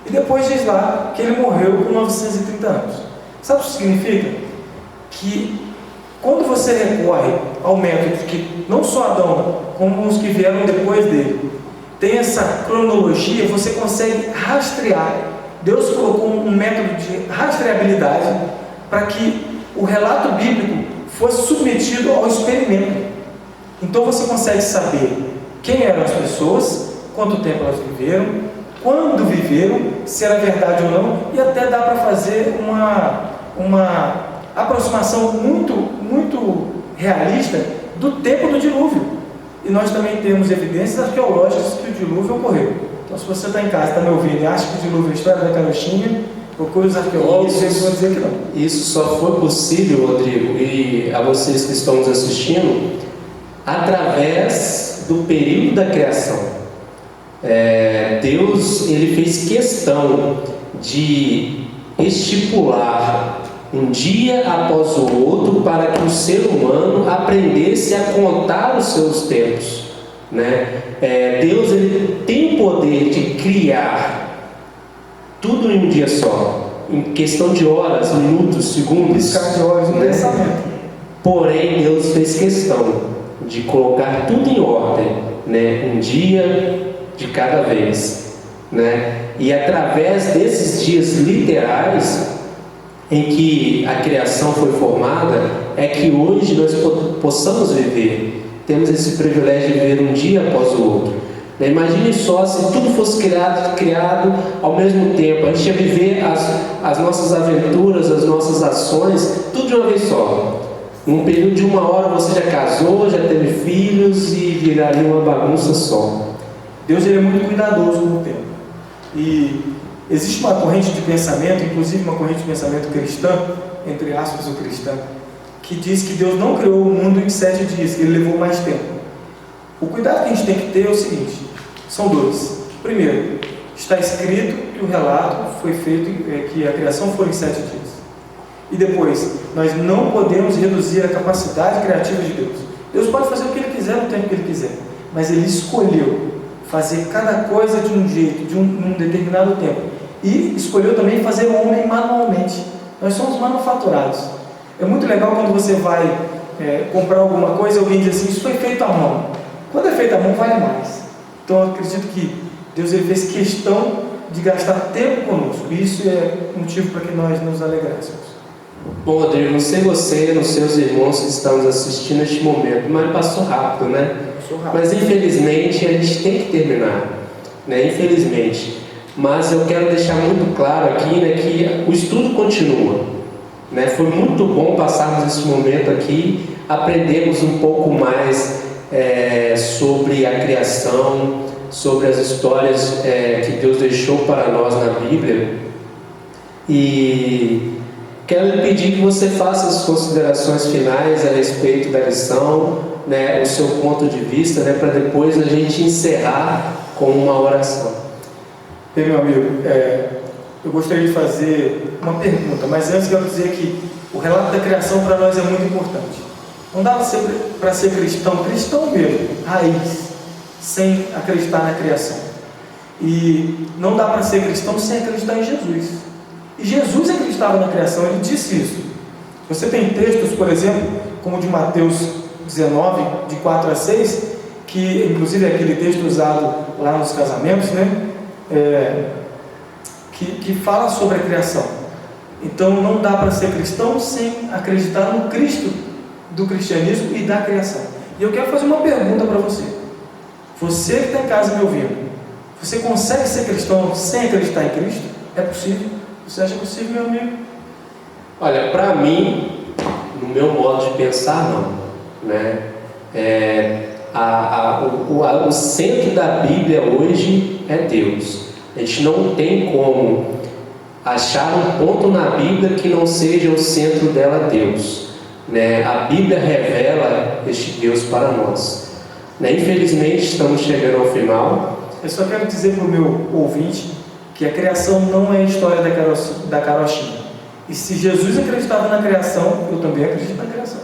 E depois diz lá que ele morreu com 930 anos. Sabe o que significa? Que quando você recorre ao método que não só Adão, como os que vieram depois dele, tem essa cronologia, você consegue rastrear. Deus colocou um método de rastreabilidade para que o relato bíblico fosse submetido ao experimento. Então você consegue saber quem eram as pessoas, quanto tempo elas viveram, quando viveram, se era verdade ou não, e até dá para fazer uma aproximação muito realista do tempo do dilúvio. E nós também temos evidências arqueológicas que o dilúvio ocorreu. Então, se você está em casa, está me ouvindo e acha que o dilúvio é a história da carochinha, procure os arqueólogos, eles vão dizer que não. Isso só foi possível, Rodrigo, e a vocês que estão nos assistindo, através do período da criação. Deus ele fez questão de estipular um dia após o outro para que o ser humano aprendesse a contar os seus tempos, né? Deus ele tem o poder de criar tudo em um dia só, em questão de horas, minutos, segundos, de horas, um pensamento. Porém Deus fez questão de colocar tudo em ordem, né? Um dia de cada vez, né? E através desses dias literais em que a criação foi formada, é que hoje nós possamos viver. Temos esse privilégio de viver um dia após o outro. Imagine só se tudo fosse criado ao mesmo tempo. A gente ia viver as nossas aventuras, as nossas ações, tudo de uma vez só. Num período de 1 hora você já casou, já teve filhos e viraria uma bagunça só. Deus ele é muito cuidadoso com o tempo. E existe uma corrente de pensamento, inclusive uma corrente de pensamento cristã, entre aspas o cristã, que diz que Deus não criou o mundo em 7 dias, que Ele levou mais tempo. O cuidado que a gente tem que ter é o seguinte, são dois. Primeiro, está escrito que o relato foi feito, que a criação foi em 7 dias. E depois, nós não podemos reduzir a capacidade criativa de Deus. Deus pode fazer o que Ele quiser no tempo que Ele quiser, mas Ele escolheu fazer cada coisa de um jeito, num determinado tempo. E escolheu também fazer o homem manualmente. Nós somos manufaturados. É muito legal quando você vai comprar alguma coisa e alguém diz assim, isso foi feito à mão. Quando é feito à mão, vale mais. Então eu acredito que Deus ele fez questão de gastar tempo conosco. E isso é motivo para que nós nos alegrássemos. Bom, Rodrigo, não sei você, não sei os irmãos que estão nos assistindo neste momento, mas passou rápido, né? Mas infelizmente a gente tem que terminar, né? Infelizmente. Mas eu quero deixar muito claro aqui, né, que o estudo continua, né? Foi muito bom passarmos esse momento aqui, aprendermos um pouco mais sobre a criação, sobre as histórias que Deus deixou para nós na Bíblia. E quero lhe pedir que você faça as considerações finais a respeito da lição, né, o seu ponto de vista, né, para depois a gente encerrar com uma oração. Bem, meu amigo, eu gostaria de fazer uma pergunta, mas antes quero dizer que o relato da criação para nós é muito importante. Não dá para ser cristão mesmo, raiz, sem acreditar na criação. E não dá para ser cristão sem acreditar em Jesus. E Jesus acreditava na criação, ele disse isso. Você tem textos, por exemplo, como o de Mateus 19, de 4 a 6, que inclusive é aquele texto usado lá nos casamentos, né? Que fala sobre a criação. Então não dá para ser cristão sem acreditar no Cristo do cristianismo e da criação. E eu quero fazer uma pergunta para você. Você que está em casa me ouvindo, você consegue ser cristão sem acreditar em Cristo? É possível? Você acha possível, meu amigo? Olha, para mim, no meu modo de pensar, não, né? O centro da Bíblia hoje é Deus. A gente não tem como achar um ponto na Bíblia que não seja o centro dela Deus, né? A Bíblia revela este Deus para nós, né? Infelizmente estamos chegando ao final. Eu só quero dizer para o meu ouvinte que a criação não é a história da carochinha. E se Jesus acreditava na criação, eu também acredito na criação.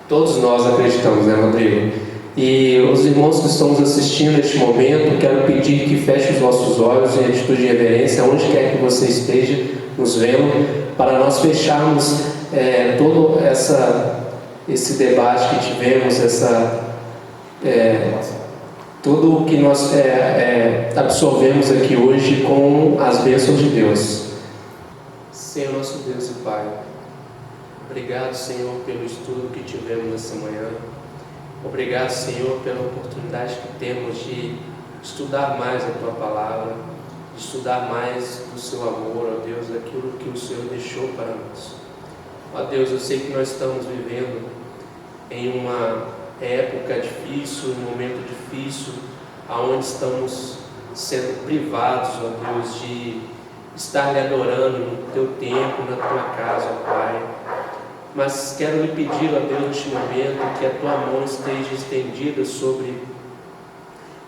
Todos nós acreditamos, né, Rodrigo? E os irmãos que estão nos assistindo neste momento, quero pedir que feche os vossos olhos em atitude de reverência, onde quer que você esteja nos vendo, para nós fecharmos todo esse debate que tivemos, tudo o que nós absorvemos aqui hoje com as bênçãos de Deus. Senhor nosso Deus e Pai, obrigado, Senhor, pelo estudo que tivemos nessa manhã. Obrigado, Senhor, pela oportunidade que temos de estudar mais a Tua Palavra, de estudar mais do Seu amor, ó Deus, daquilo que o Senhor deixou para nós. Ó Deus, eu sei que nós estamos vivendo em uma época difícil, um momento difícil, aonde estamos sendo privados, ó Deus, de estar lhe adorando no Teu tempo, na Tua casa, ó Pai. Mas quero lhe pedir, ó Deus, neste momento, que a Tua mão esteja estendida sobre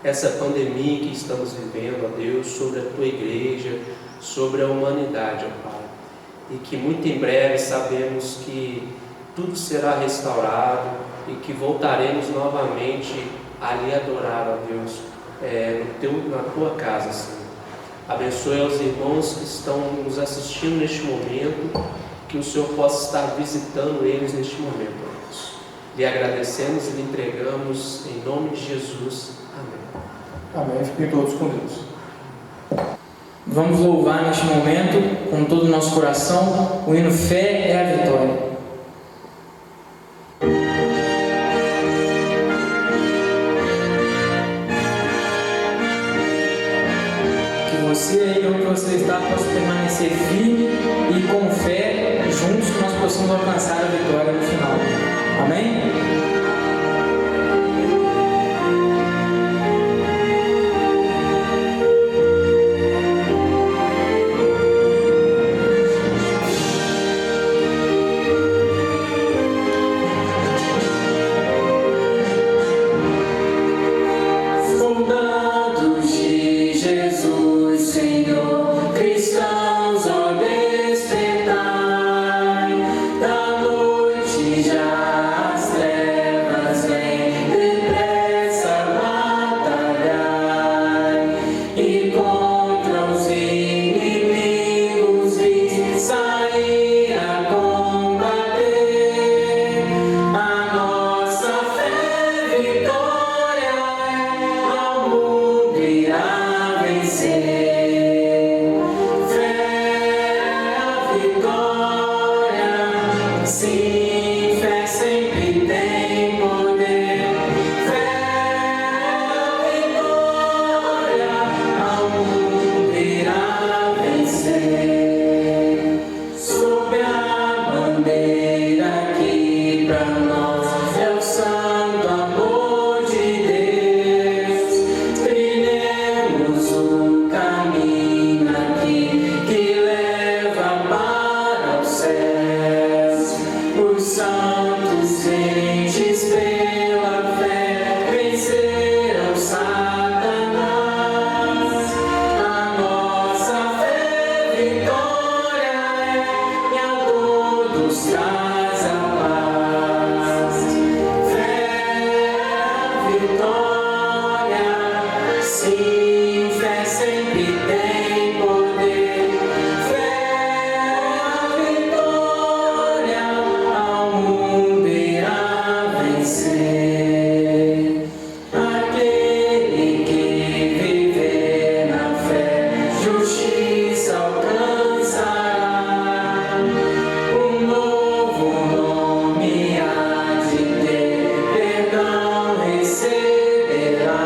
essa pandemia que estamos vivendo, ó Deus, sobre a Tua igreja, sobre a humanidade, ó Pai. E que muito em breve sabemos que tudo será restaurado e que voltaremos novamente a lhe adorar, ó Deus, na Tua casa, Senhor. Abençoe aos irmãos que estão nos assistindo neste momento, que o Senhor possa estar visitando eles neste momento, ó Deus. Lhe agradecemos e lhe entregamos em nome de Jesus. Amém. Amém. Fiquem todos com Deus. Vamos louvar neste momento, com todo o nosso coração, o hino Fé é a Vitória. Você aí onde você está possa permanecer firme e com fé, juntos que nós possamos alcançar a vitória no final. Amém? Da noite já as trevas. vitória. Sim, fé sempre tem poder. Fé é a vitória, ao mundo irá vencer. Sob a bandeira que pra nós é o santo amor de Deus, trilhemos um caminho aqui que leva para os céus. Os santos crentes pela fé venceram Satanás. A nossa fé vitória é, e a todos traz a paz. Fé é a vitória, sim, fé sempre tem poder. Fé é a vitória, ao mundo irá vencer. Aquele que viver na fé, justiça alcançará. Um novo nome há de ter, perdão receberá.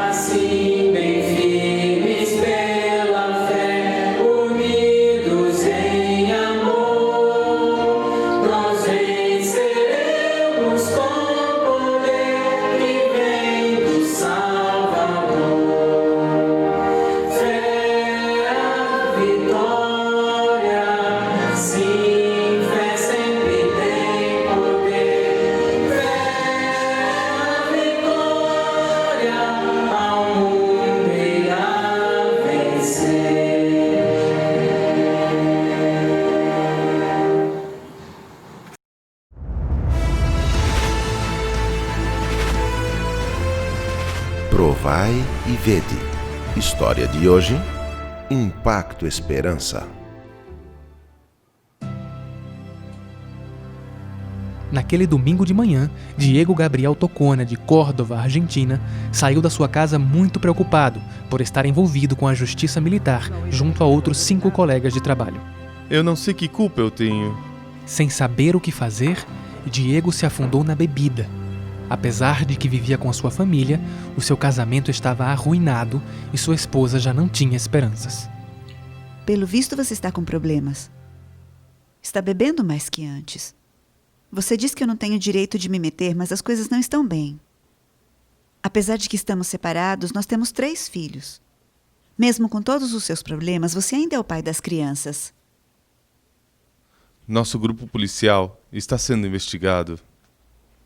Assim, bem firmes pela fé, unidos em amor, nós venceremos com poder que vem do Salvador. Fé é a vitória, sim, fé sempre tem poder. Fé é a vitória, ao mundo irá vencer. Provai e vede. História de hoje: Impacto Esperança. Naquele domingo de manhã, Diego Gabriel Tocona, de Córdoba, Argentina, saiu da sua casa muito preocupado por estar envolvido com a justiça militar junto a outros 5 colegas de trabalho. Eu não sei que culpa eu tenho. Sem saber o que fazer, Diego se afundou na bebida. Apesar de que vivia com a sua família, o seu casamento estava arruinado e sua esposa já não tinha esperanças. Pelo visto, você está com problemas. Está bebendo mais que antes. Você diz que eu não tenho direito de me meter, mas as coisas não estão bem. Apesar de que estamos separados, nós temos 3 filhos. Mesmo com todos os seus problemas, você ainda é o pai das crianças. Nosso grupo policial está sendo investigado.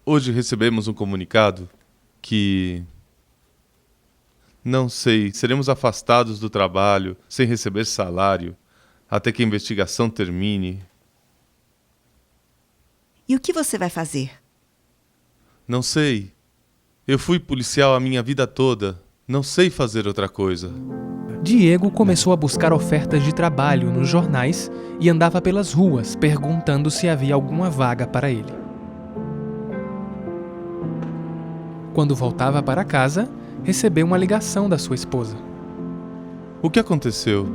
Hoje recebemos um comunicado que... Não sei, seremos afastados do trabalho, sem receber salário, até que a investigação termine. E o que você vai fazer? Não sei. Eu fui policial a minha vida toda. Não sei fazer outra coisa. Diego começou a buscar ofertas de trabalho nos jornais e andava pelas ruas perguntando se havia alguma vaga para ele. Quando voltava para casa, recebeu uma ligação da sua esposa. O que aconteceu?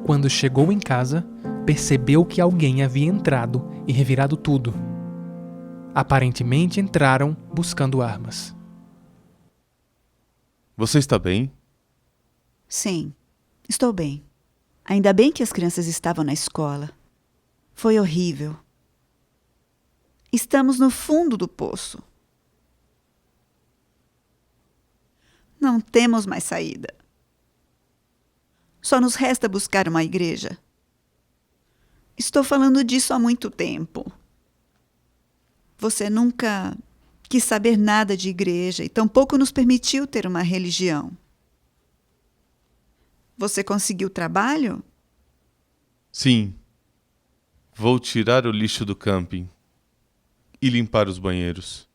Quando chegou em casa, percebeu que alguém havia entrado e revirado tudo. Aparentemente entraram buscando armas. Você está bem? Sim, estou bem. Ainda bem que as crianças estavam na escola. Foi horrível. Estamos no fundo do poço. Não temos mais saída. Só nos resta buscar uma igreja. Estou falando disso há muito tempo. Você nunca quis saber nada de igreja e tampouco nos permitiu ter uma religião. Você conseguiu trabalho? Sim. Vou tirar o lixo do camping e limpar os banheiros.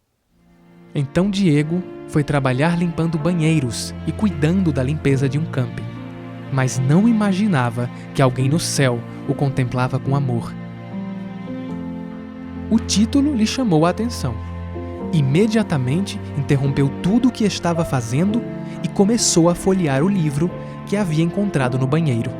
Então Diego foi trabalhar limpando banheiros e cuidando da limpeza de um camping. Mas não imaginava que alguém no céu o contemplava com amor. O título lhe chamou a atenção. Imediatamente interrompeu tudo o que estava fazendo e começou a folhear o livro que havia encontrado no banheiro.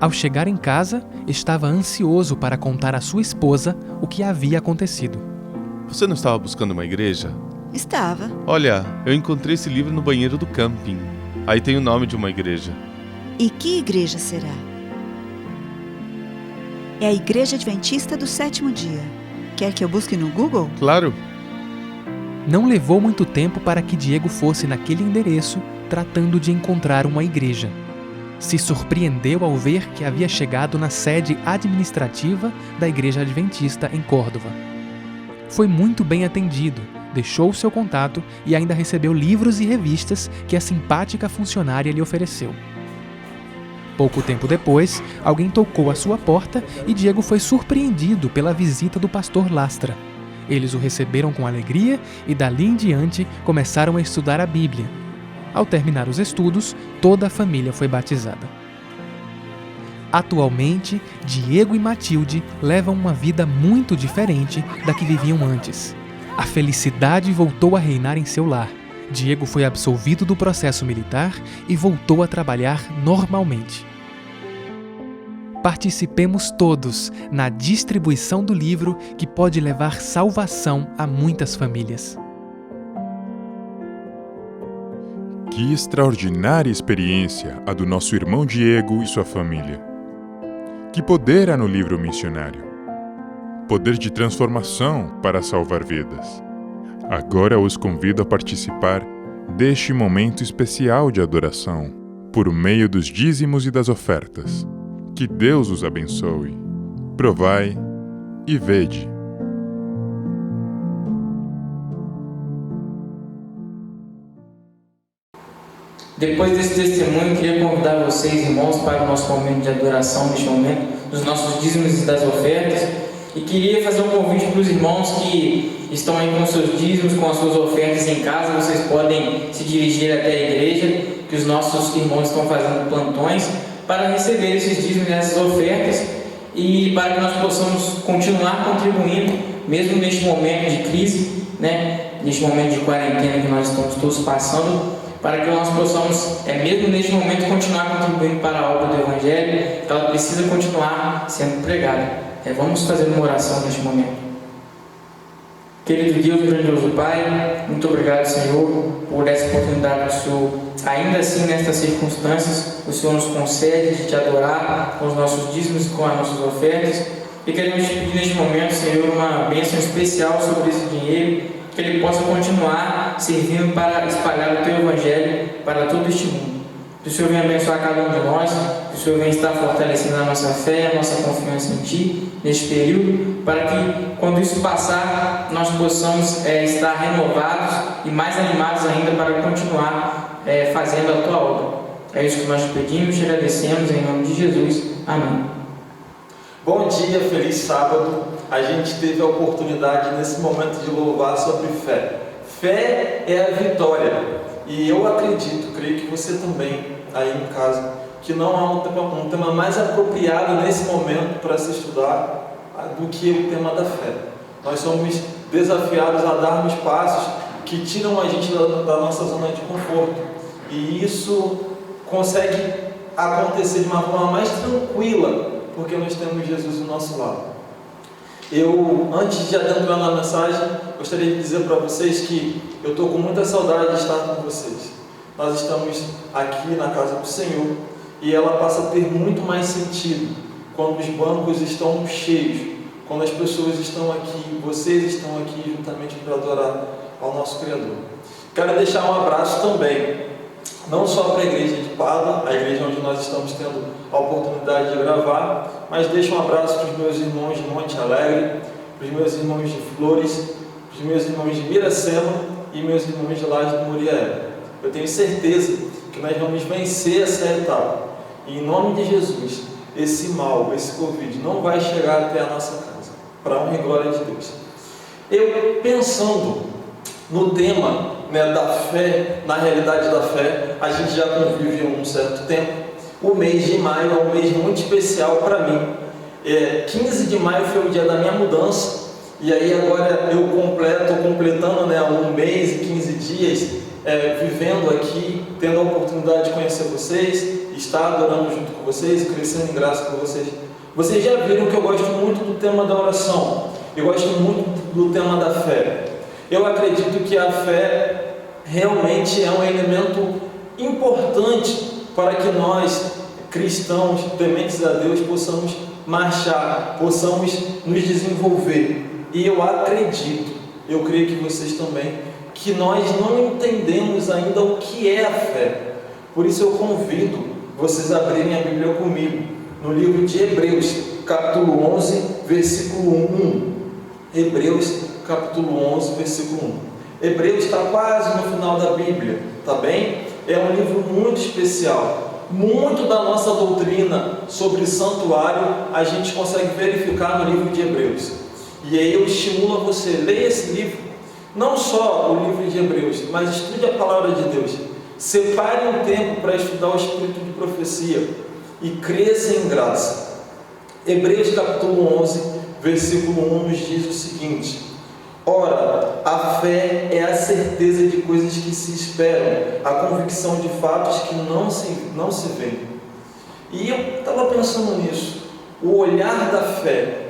Ao chegar em casa, estava ansioso para contar à sua esposa o que havia acontecido. Você não estava buscando uma igreja? Estava. Olha, eu encontrei esse livro no banheiro do camping. Aí tem o nome de uma igreja. E que igreja será? É a Igreja Adventista do Sétimo Dia. Quer que eu busque no Google? Claro. Não levou muito tempo para que Diego fosse naquele endereço, tratando de encontrar uma igreja. Se surpreendeu ao ver que havia chegado na sede administrativa da Igreja Adventista em Córdoba. Foi muito bem atendido, deixou seu contato e ainda recebeu livros e revistas que a simpática funcionária lhe ofereceu. Pouco tempo depois, alguém tocou à sua porta e Diego foi surpreendido pela visita do pastor Lastra. Eles o receberam com alegria e dali em diante começaram a estudar a Bíblia. Ao terminar os estudos, toda a família foi batizada. Atualmente, Diego e Matilde levam uma vida muito diferente da que viviam antes. A felicidade voltou a reinar em seu lar. Diego foi absolvido do processo militar e voltou a trabalhar normalmente. Participemos todos na distribuição do livro que pode levar salvação a muitas famílias. Que extraordinária experiência a do nosso irmão Diego e sua família. Que poder há no livro missionário. Poder de transformação para salvar vidas. Agora os convido a participar deste momento especial de adoração, por meio dos dízimos e das ofertas. Que Deus os abençoe. Provai e vede. Depois desse testemunho, queria convidar vocês, irmãos, para o nosso momento de adoração, neste momento, dos nossos dízimos e das ofertas. E queria fazer um convite para os irmãos que estão aí com os seus dízimos, com as suas ofertas em casa. Vocês podem se dirigir até a igreja, que os nossos irmãos estão fazendo plantões, para receber esses dízimos e essas ofertas e para que nós possamos continuar contribuindo, mesmo neste momento de crise, neste momento de quarentena que nós estamos todos passando, para que nós possamos, mesmo neste momento, continuar contribuindo para a obra do Evangelho, que ela precisa continuar sendo pregada. Vamos fazer uma oração neste momento. Querido Deus, grandioso Pai, muito obrigado, Senhor, por essa oportunidade que o Senhor, ainda assim nestas circunstâncias, o Senhor nos concede de te adorar com os nossos dízimos e com as nossas ofertas. E queremos te pedir neste momento, Senhor, uma bênção especial sobre esse dinheiro, que ele possa continuar servindo para espalhar o teu Evangelho para todo este mundo. Que o Senhor venha abençoar cada um de nós, que o Senhor venha estar fortalecendo a nossa fé, a nossa confiança em Ti, neste período, para que, quando isso passar, nós possamos estar renovados e mais animados ainda para continuar fazendo a Tua obra. É isso que nós te pedimos e te agradecemos em nome de Jesus. Amém. Bom dia, feliz sábado. A gente teve a oportunidade nesse momento de louvar sobre fé. Fé é a vitória. E eu acredito, creio que você também, aí em casa, que não há um tema mais apropriado nesse momento para se estudar do que o tema da fé. Nós somos desafiados a darmos passos que tiram a gente da nossa zona de conforto. E isso consegue acontecer de uma forma mais tranquila, porque nós temos Jesus do nosso lado. Eu, antes de adentrar na mensagem, gostaria de dizer para vocês que eu estou com muita saudade de estar com vocês. Nós estamos aqui na casa do Senhor e ela passa a ter muito mais sentido quando os bancos estão cheios, quando as pessoas estão aqui, vocês estão aqui juntamente para adorar ao nosso Criador. Quero deixar um abraço também, não só para a igreja de Pada, a igreja onde nós estamos tendo a oportunidade de gravar, mas deixo um abraço para os meus irmãos de Monte Alegre, para os meus irmãos de Flores, para os meus irmãos de Miracema e meus irmãos de Laje do Muriel. Eu tenho certeza que nós vamos vencer essa etapa. E em nome de Jesus, esse mal, esse Covid não vai chegar até a nossa casa, para a honra e glória de Deus. Eu, pensando no tema da fé, na realidade da fé, a gente já convive há um certo tempo. O mês de maio é um mês muito especial para mim. 15 de maio foi o dia da minha mudança, e aí agora eu estou completando um mês e 15 dias vivendo aqui, tendo a oportunidade de conhecer vocês, estar adorando junto com vocês, crescendo em graça com vocês. Vocês já viram que eu gosto muito do tema da oração, eu gosto muito do tema da fé. Eu acredito que a fé realmente é um elemento importante para que nós, cristãos, tementes a Deus, possamos marchar, possamos nos desenvolver. E eu acredito, eu creio que vocês também, que nós não entendemos ainda o que é a fé. Por isso eu convido vocês a abrirem a Bíblia comigo, no livro de Hebreus, capítulo 11, versículo 1. Hebreus, capítulo 11, versículo 1. Hebreus está quase no final da Bíblia, tá bem? É um livro muito especial. Muito da nossa doutrina sobre santuário a gente consegue verificar no livro de Hebreus. E aí eu estimulo a você, leia esse livro, não só o livro de Hebreus, mas estude a palavra de Deus. Separe um tempo para estudar o espírito de profecia e cresça em graça. Hebreus capítulo 11, versículo 1 nos diz o seguinte: ora, a fé é a certeza de coisas que se esperam, a convicção de fatos que não se veem. E eu estava pensando nisso, o olhar da fé.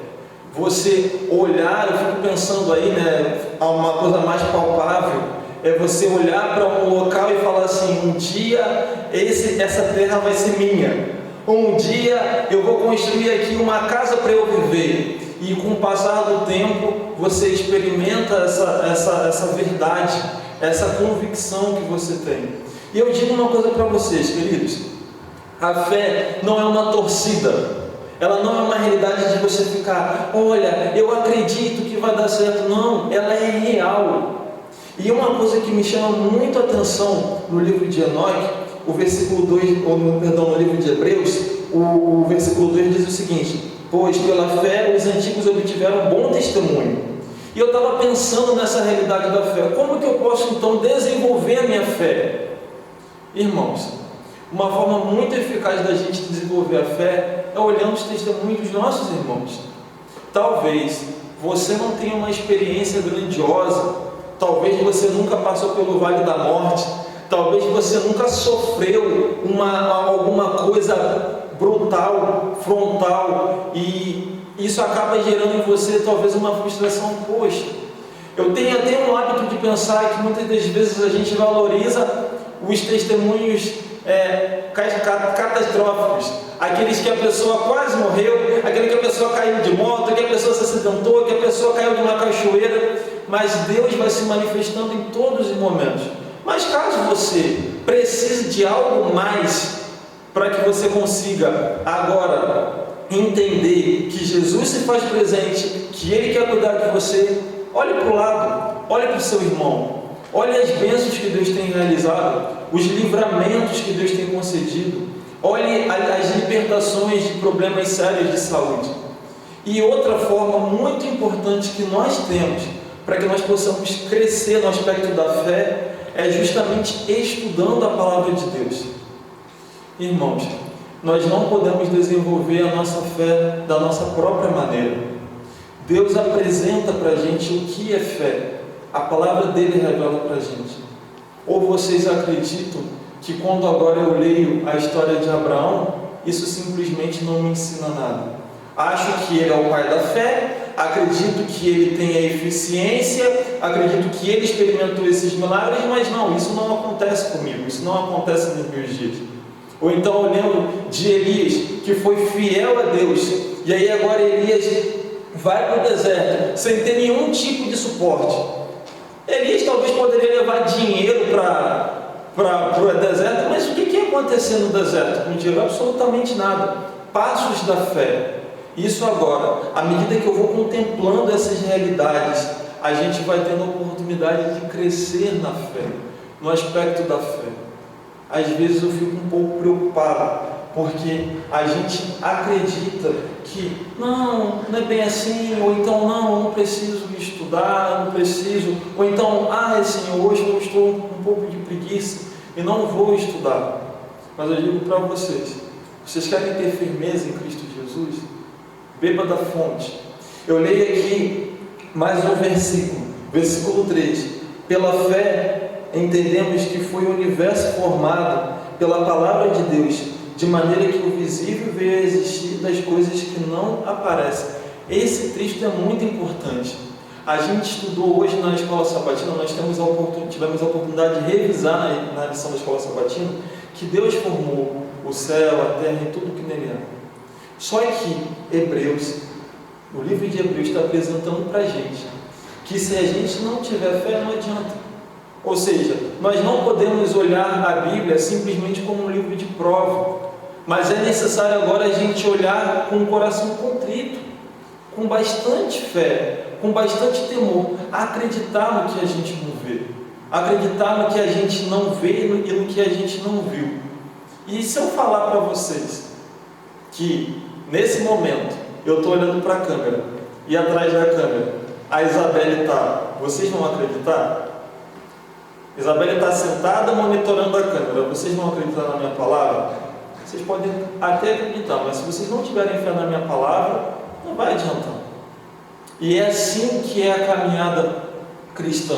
Você olhar, eu fico pensando aí, uma coisa mais palpável, é você olhar para um local e falar assim: um dia essa terra vai ser minha, um dia eu vou construir aqui uma casa para eu viver. E com o passar do tempo, você experimenta essa verdade, essa convicção que você tem. E eu digo uma coisa para vocês, queridos: a fé não é uma torcida. Ela não é uma realidade de você ficar, olha, eu acredito que vai dar certo. Não, ela é real. E uma coisa que me chama muito a atenção no livro de Enoque, o versículo 2, no livro de Hebreus, o versículo 2 diz o seguinte: pois pela fé os antigos obtiveram bom testemunho. E eu estava pensando nessa realidade da fé. Como que eu posso então desenvolver a minha fé? Irmãos, uma forma muito eficaz da gente desenvolver a fé é olhando os testemunhos dos nossos irmãos. Talvez você não tenha uma experiência grandiosa, talvez você nunca passou pelo vale da morte, talvez você nunca sofreu alguma coisa brutal, frontal, e isso acaba gerando em você talvez uma frustração. Poxa, eu tenho até um hábito de pensar que muitas das vezes a gente valoriza os testemunhos catastróficos, aqueles que a pessoa quase morreu, aquele que a pessoa caiu de moto, que a pessoa se acidentou, que a pessoa caiu de uma cachoeira. Mas Deus vai se manifestando em todos os momentos. Mas caso você precise de algo mais para que você consiga agora entender que Jesus se faz presente, que Ele quer cuidar de você, olhe para o lado, olhe para o seu irmão, olhe as bênçãos que Deus tem realizado, os livramentos que Deus tem concedido, olhe as libertações de problemas sérios de saúde. E outra forma muito importante que nós temos para que nós possamos crescer no aspecto da fé é justamente estudando a palavra de Deus. Irmãos, nós não podemos desenvolver a nossa fé da nossa própria maneira. Deus apresenta para a gente o que é fé. A palavra dele revela para a gente. Ou vocês acreditam que quando agora eu leio a história de Abraão, isso simplesmente não me ensina nada? Acho que ele é o pai da fé, acredito que ele tem a eficiência, acredito que ele experimentou esses milagres, mas não, isso não acontece comigo, isso não acontece nos meus dias. Ou então eu lembro de Elias, que foi fiel a Deus, e aí agora Elias vai para o deserto, sem ter nenhum tipo de suporte. Elias talvez poderia levar dinheiro para o deserto, mas o que ia acontecer no deserto? Não tinha absolutamente nada. Passos da fé. Isso agora, à medida que eu vou contemplando essas realidades, a gente vai tendo a oportunidade de crescer na fé, no aspecto da fé. Às vezes eu fico um pouco preocupado, porque a gente acredita que não é bem assim, ou então não preciso estudar, não preciso, ou então, Senhor, hoje eu estou com um pouco de preguiça e não vou estudar. Mas eu digo para vocês querem ter firmeza em Cristo Jesus? Beba da fonte. Eu leio aqui mais um versículo, versículo 3. Pela fé, entendemos que foi o universo formado pela palavra de Deus, de maneira que o visível veio a existir das coisas que não aparecem. Esse texto é muito importante. A gente estudou hoje na Escola Sabatina, nós tivemos a oportunidade de revisar na lição da Escola Sabatina, que Deus formou o céu, a terra e tudo que nele há. Só que Hebreus, o livro de Hebreus está apresentando para a gente que se a gente não tiver fé, não adianta. Ou seja, nós não podemos olhar a Bíblia simplesmente como um livro de prova, mas é necessário agora a gente olhar com o coração contrito, com bastante fé, com bastante temor, acreditar no que a gente não vê, acreditar no que a gente não vê e no que a gente não viu. E se eu falar para vocês que nesse momento eu estou olhando para a câmera e atrás da câmera a Isabelle está, vocês vão acreditar? Isabelle está sentada monitorando a câmera, vocês vão acreditar na minha palavra? Vocês podem até acreditar, mas se vocês não tiverem fé na minha palavra, não vai adiantar. E é assim que é a caminhada cristã.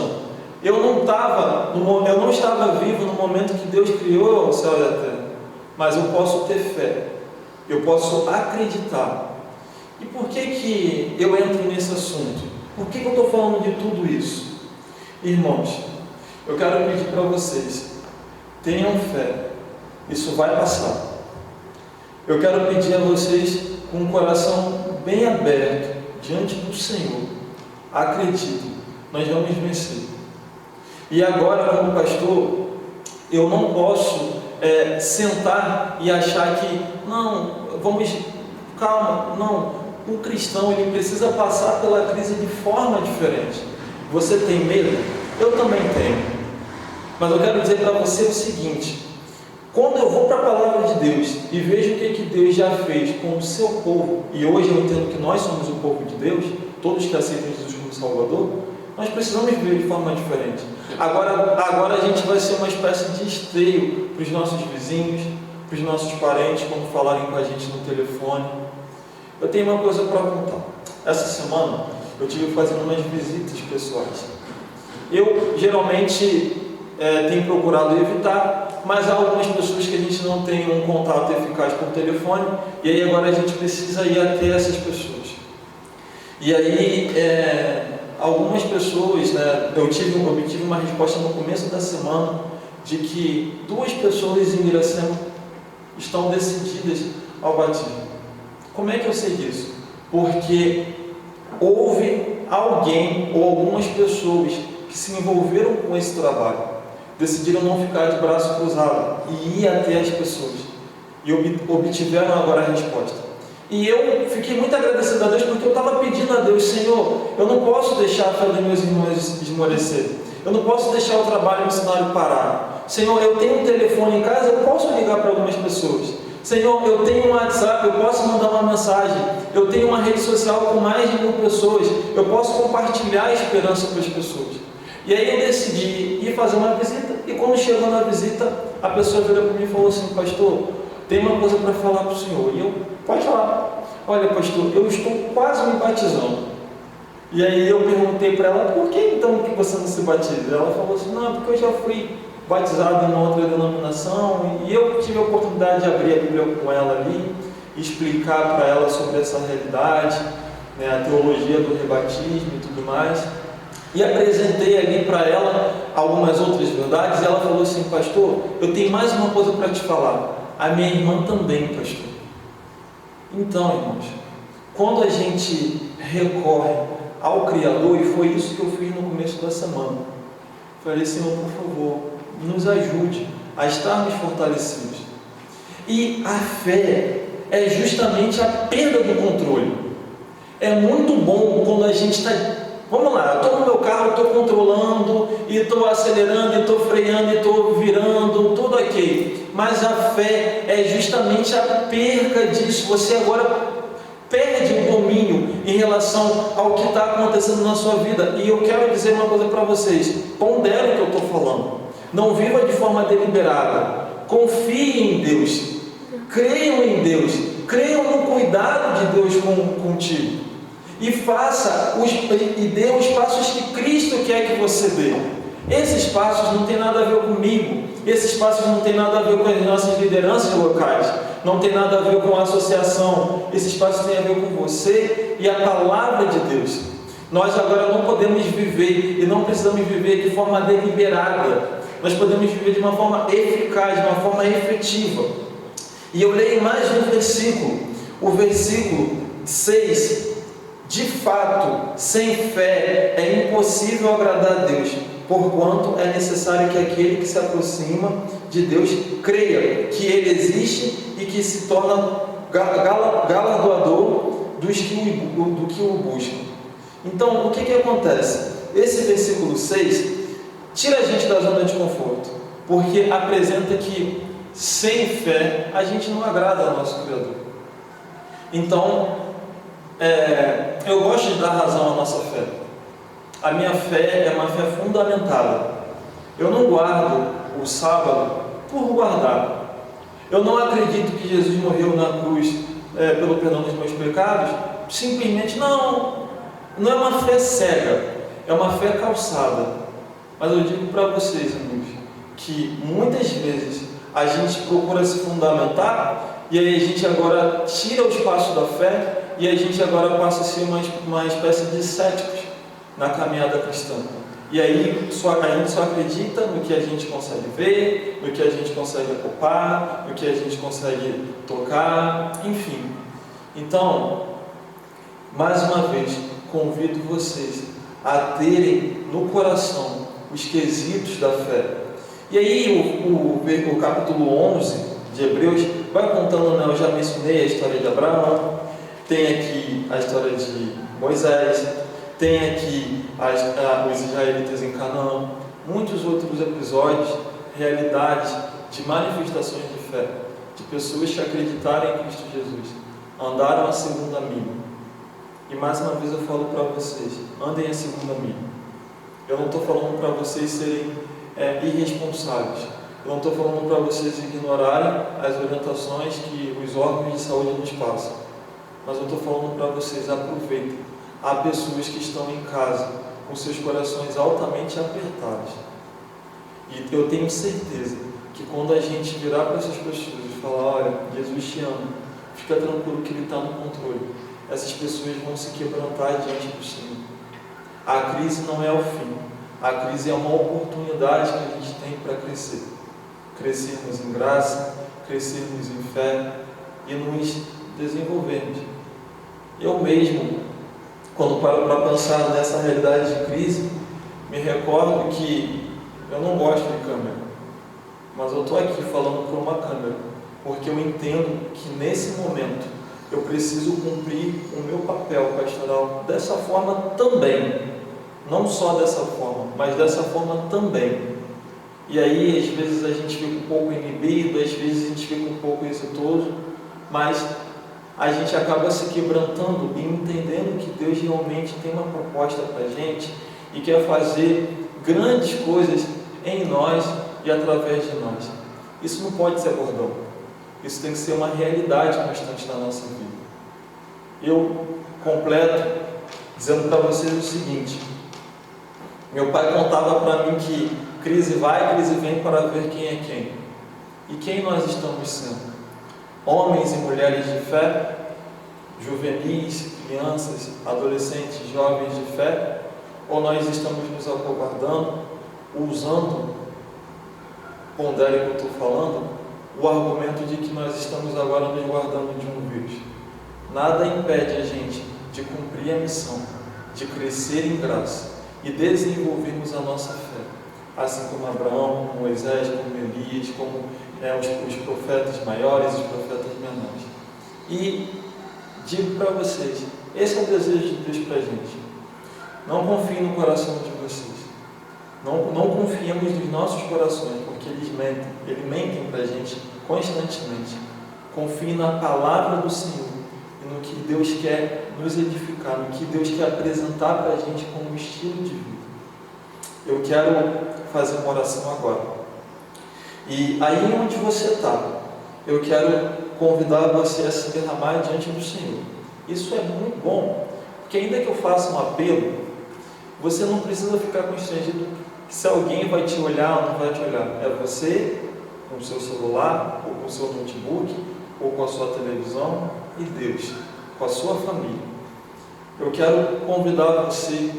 Eu não estava vivo no momento que Deus criou o céu e a terra, mas eu posso ter fé, eu posso acreditar. E por que eu entro nesse assunto? Por que eu estou falando de tudo isso? Irmãos, eu quero pedir para vocês, tenham fé, isso vai passar. Eu quero pedir a vocês com um coração bem aberto diante do Senhor, acreditem, nós vamos vencer. E agora, como pastor, eu não posso sentar e achar que, calma, não. O cristão, ele precisa passar pela crise de forma diferente. Você tem medo? Eu também tenho. Mas eu quero dizer para você o seguinte: quando eu vou para a palavra de Deus e vejo o que Deus já fez com o seu povo, e hoje eu entendo que nós somos o povo de Deus, todos que aceitam Jesus como Salvador, nós precisamos viver de forma diferente. Agora a gente vai ser uma espécie de esteio para os nossos vizinhos, para os nossos parentes, quando falarem com a gente no telefone. Eu tenho uma coisa para contar. Essa semana eu tive fazendo umas visitas pessoais. Eu geralmente tenho procurado evitar, mas há algumas pessoas que a gente não tem um contato eficaz por telefone, e aí agora a gente precisa ir até essas pessoas. E aí algumas pessoas, eu obtive uma resposta no começo da semana de que 2 pessoas em Iracema estão decididas ao batismo. Como é que eu sei disso? Porque houve alguém ou algumas pessoas que se envolveram com esse trabalho, decidiram não ficar de braço cruzado e ir até as pessoas, e obtiveram agora a resposta. E eu fiquei muito agradecido a Deus, porque eu estava pedindo a Deus: Senhor, eu não posso deixar a fé dos meus irmãos esmorecer, eu não posso deixar o trabalho missionário parar. Senhor, eu tenho um telefone em casa, eu posso ligar para algumas pessoas. Senhor, eu tenho um WhatsApp, eu posso mandar uma mensagem, eu tenho uma rede social com mais de 1000 pessoas, eu posso compartilhar a esperança para as pessoas. E aí eu decidi ir fazer uma visita, e quando chegou na visita, a pessoa virou para mim e falou assim: pastor, tem uma coisa para falar para o senhor. E eu: pode falar. Olha, pastor, eu estou quase me batizando. E aí eu perguntei para ela: por que então que você não se batiza? Ela falou assim: não, porque eu já fui batizado em uma outra denominação, e eu tive a oportunidade de abrir a Bíblia com ela ali, explicar para ela sobre essa realidade, a teologia do rebatismo e tudo mais, e apresentei ali para ela algumas outras verdades, e ela falou assim: pastor, eu tenho mais uma coisa para te falar, a minha irmã também, pastor. Então, irmãos, quando a gente recorre ao Criador, e foi isso que eu fiz no começo da semana, falei: Senhor, por favor, nos ajude a estarmos fortalecidos. E a fé é justamente a perda do controle. É muito bom quando a gente está... Vamos lá, eu estou no meu carro, estou controlando, e estou acelerando, e estou freando, e estou virando, tudo ok. Mas a fé é justamente a perca disso. Você agora perde o domínio em relação ao que está acontecendo na sua vida. E eu quero dizer uma coisa para vocês: ponderem o que eu estou falando. Não viva de forma deliberada. Confie em Deus. Creiam em Deus. Creiam no cuidado de Deus contigo. E dê os passos que Cristo quer que você dê. Esses passos não tem nada a ver comigo, esses passos não tem nada a ver com as nossas lideranças locais, não tem nada a ver com a associação, esses passos têm a ver com você e a palavra de Deus. Nós agora não podemos viver e não precisamos viver de forma deliberada, nós podemos viver de uma forma eficaz, de uma forma efetiva. E eu leio mais um versículo, o versículo 6. De fato, sem fé é impossível agradar a Deus, porquanto é necessário que aquele que se aproxima de Deus creia que Ele existe e que se torna galardoador dos que o buscam. Então, o que acontece? Esse versículo 6 tira a gente da zona de conforto, porque apresenta que sem fé a gente não agrada ao nosso Criador. Então, eu gosto de dar razão à nossa fé. A minha fé é uma fé fundamentada. Eu não guardo o sábado por guardar. Eu não acredito que Jesus morreu na cruz pelo perdão dos meus pecados. Simplesmente não é uma fé cega, é uma fé calçada. Mas eu digo para vocês, amigos, que muitas vezes a gente procura se fundamentar e aí a gente agora tira o espaço da fé e a gente agora passa a ser uma espécie de céticos na caminhada cristã. E aí a gente só acredita no que a gente consegue ver, no que a gente consegue acopar, no que a gente consegue tocar, enfim. Então, mais uma vez, convido vocês a terem no coração os quesitos da fé. E aí o capítulo 11 de Hebreus vai contando, né, eu já mencionei a história de Abraão, tem aqui a história de Moisés, tem aqui os israelitas em Canaã, muitos outros episódios, realidades de manifestações de fé, de pessoas que acreditaram em Cristo Jesus, andaram a segunda milha. E mais uma vez eu falo para vocês, andem a segunda milha. Eu não estou falando para vocês serem irresponsáveis. Eu não estou falando para vocês ignorarem as orientações que os órgãos de saúde nos passam. Mas eu estou falando para vocês, aproveitem. Há pessoas que estão em casa com seus corações altamente apertados. E eu tenho certeza que quando a gente virar para essas pessoas e falar, olha, Jesus te ama, fica tranquilo que Ele está no controle, essas pessoas vão se quebrantar diante do Senhor. A crise não é o fim. A crise é uma oportunidade que a gente tem para crescer. Crescermos em graça, crescermos em fé e nos desenvolvermos. Eu mesmo, quando paro para pensar nessa realidade de crise, me recordo que eu não gosto de câmera, mas eu estou aqui falando para uma câmera, porque eu entendo que nesse momento eu preciso cumprir o meu papel pastoral dessa forma também. Não só dessa forma, mas dessa forma também. E aí, às vezes, a gente fica um pouco inibido, às vezes a gente fica um pouco exitoso, mas a gente acaba se quebrantando e entendendo que Deus realmente tem uma proposta para a gente e quer fazer grandes coisas em nós e através de nós. Isso não pode ser bordão. Isso tem que ser uma realidade constante na nossa vida. Eu completo dizendo para vocês o seguinte: meu pai contava para mim que crise vai, crise vem para ver quem é quem. E quem nós estamos sendo? Homens e mulheres de fé, juvenis, crianças, adolescentes, jovens de fé? Ou nós estamos nos acovardando, usando, pondere que eu estou falando, o argumento de que nós estamos agora nos guardando de um vírus? Nada impede a gente de cumprir a missão, de crescer em graça e desenvolvermos a nossa fé, assim como Abraão, como Moisés, como Elias, como os profetas maiores e os profetas menores. E digo para vocês, esse é o desejo de Deus para a gente. Não confiem no coração de vocês. Não confiemos nos nossos corações, porque eles mentem para a gente constantemente. Confie na palavra do Senhor e no que Deus quer nos edificar, no que Deus quer apresentar para a gente como estilo de vida. Eu quero fazer uma oração agora. E aí onde você está, eu quero convidar você a se derramar diante do Senhor. Isso é muito bom, porque ainda que eu faça um apelo, você não precisa ficar constrangido que se alguém vai te olhar ou não vai te olhar, é você com o seu celular, ou com o seu notebook, ou com a sua televisão, e Deus, com a sua família. Eu quero convidar você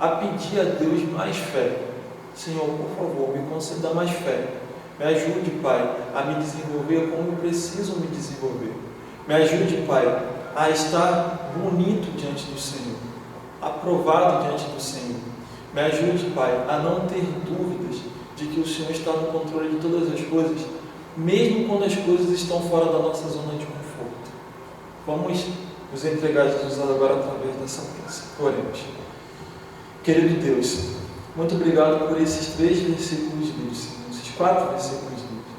a pedir a Deus mais fé. Senhor, por favor, me conceda mais fé. Me ajude, Pai, a me desenvolver como eu preciso me desenvolver. Me ajude, Pai, a estar bonito diante do Senhor, aprovado diante do Senhor. Me ajude, Pai, a não ter dúvidas de que o Senhor está no controle de todas as coisas, mesmo quando as coisas estão fora da nossa zona de conforto. Vamos nos entregar a Jesus agora através dessa bênção. Oremos. Querido Deus, muito obrigado por esses 3 versículos lidos, esses 4 versículos lidos.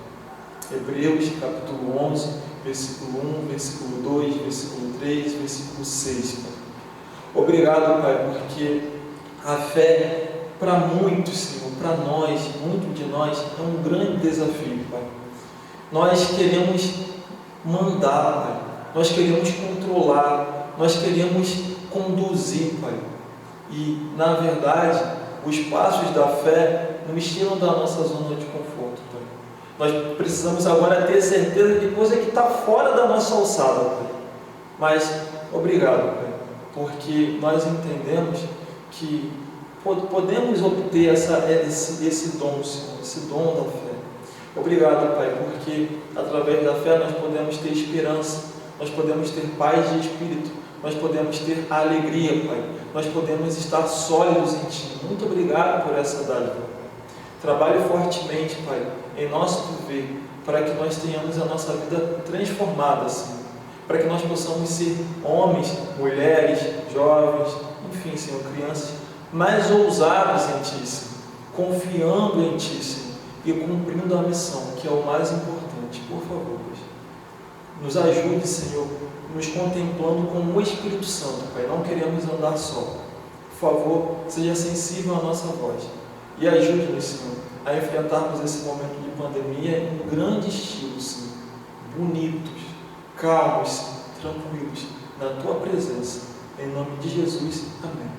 Hebreus, capítulo 11, versículo 1, versículo 2, versículo 3, versículo 6. Pai. Obrigado, Pai, porque a fé, para muitos, Senhor, para nós, muito de nós, é um grande desafio, Pai. Nós queremos mandar, Pai. Nós queremos controlar, nós queremos conduzir, Pai. E, na verdade, os passos da fé nos tiram da nossa zona de conforto, Pai. Nós precisamos agora ter certeza de coisa que está fora da nossa alçada, Pai. Mas, obrigado, Pai, porque nós entendemos que podemos obter esse dom, Senhor, esse dom da fé. Obrigado, Pai, porque através da fé nós podemos ter esperança, nós podemos ter paz de espírito, nós podemos ter alegria, Pai, nós podemos estar sólidos em Ti. Muito obrigado por essa dádiva. Trabalhe fortemente, Pai, em nosso viver, para que nós tenhamos a nossa vida transformada, Senhor, para que nós possamos ser homens, mulheres, jovens, enfim, Senhor, crianças, mais ousados em Ti, Senhor, confiando em Ti, Senhor, e cumprindo a missão, que é o mais importante. Por favor, Deus, nos ajude, Senhor, nos contemplando como o Espírito Santo, Pai. Não queremos andar só. Por favor, seja sensível à nossa voz e ajude-nos, Senhor, a enfrentarmos esse momento de pandemia em um grande estilo, Senhor, bonitos, calmos, tranquilos, na Tua presença. Em nome de Jesus, amém.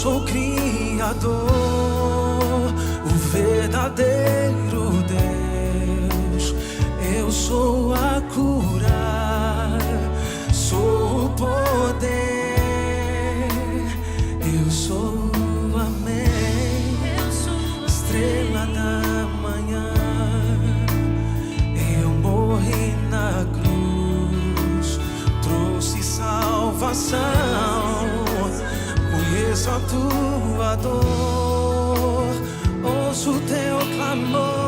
sou o Criador, o verdadeiro Deus. Eu sou a curar, sou o poder, eu sou a mente. da manhã eu morri na cruz, trouxe salvação. Conheço a tua dor, ouço o teu clamor.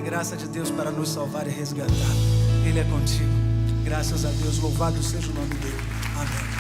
A graça de Deus para nos salvar e resgatar. Ele é contigo. Graças a Deus, louvado seja o nome dele. Amém.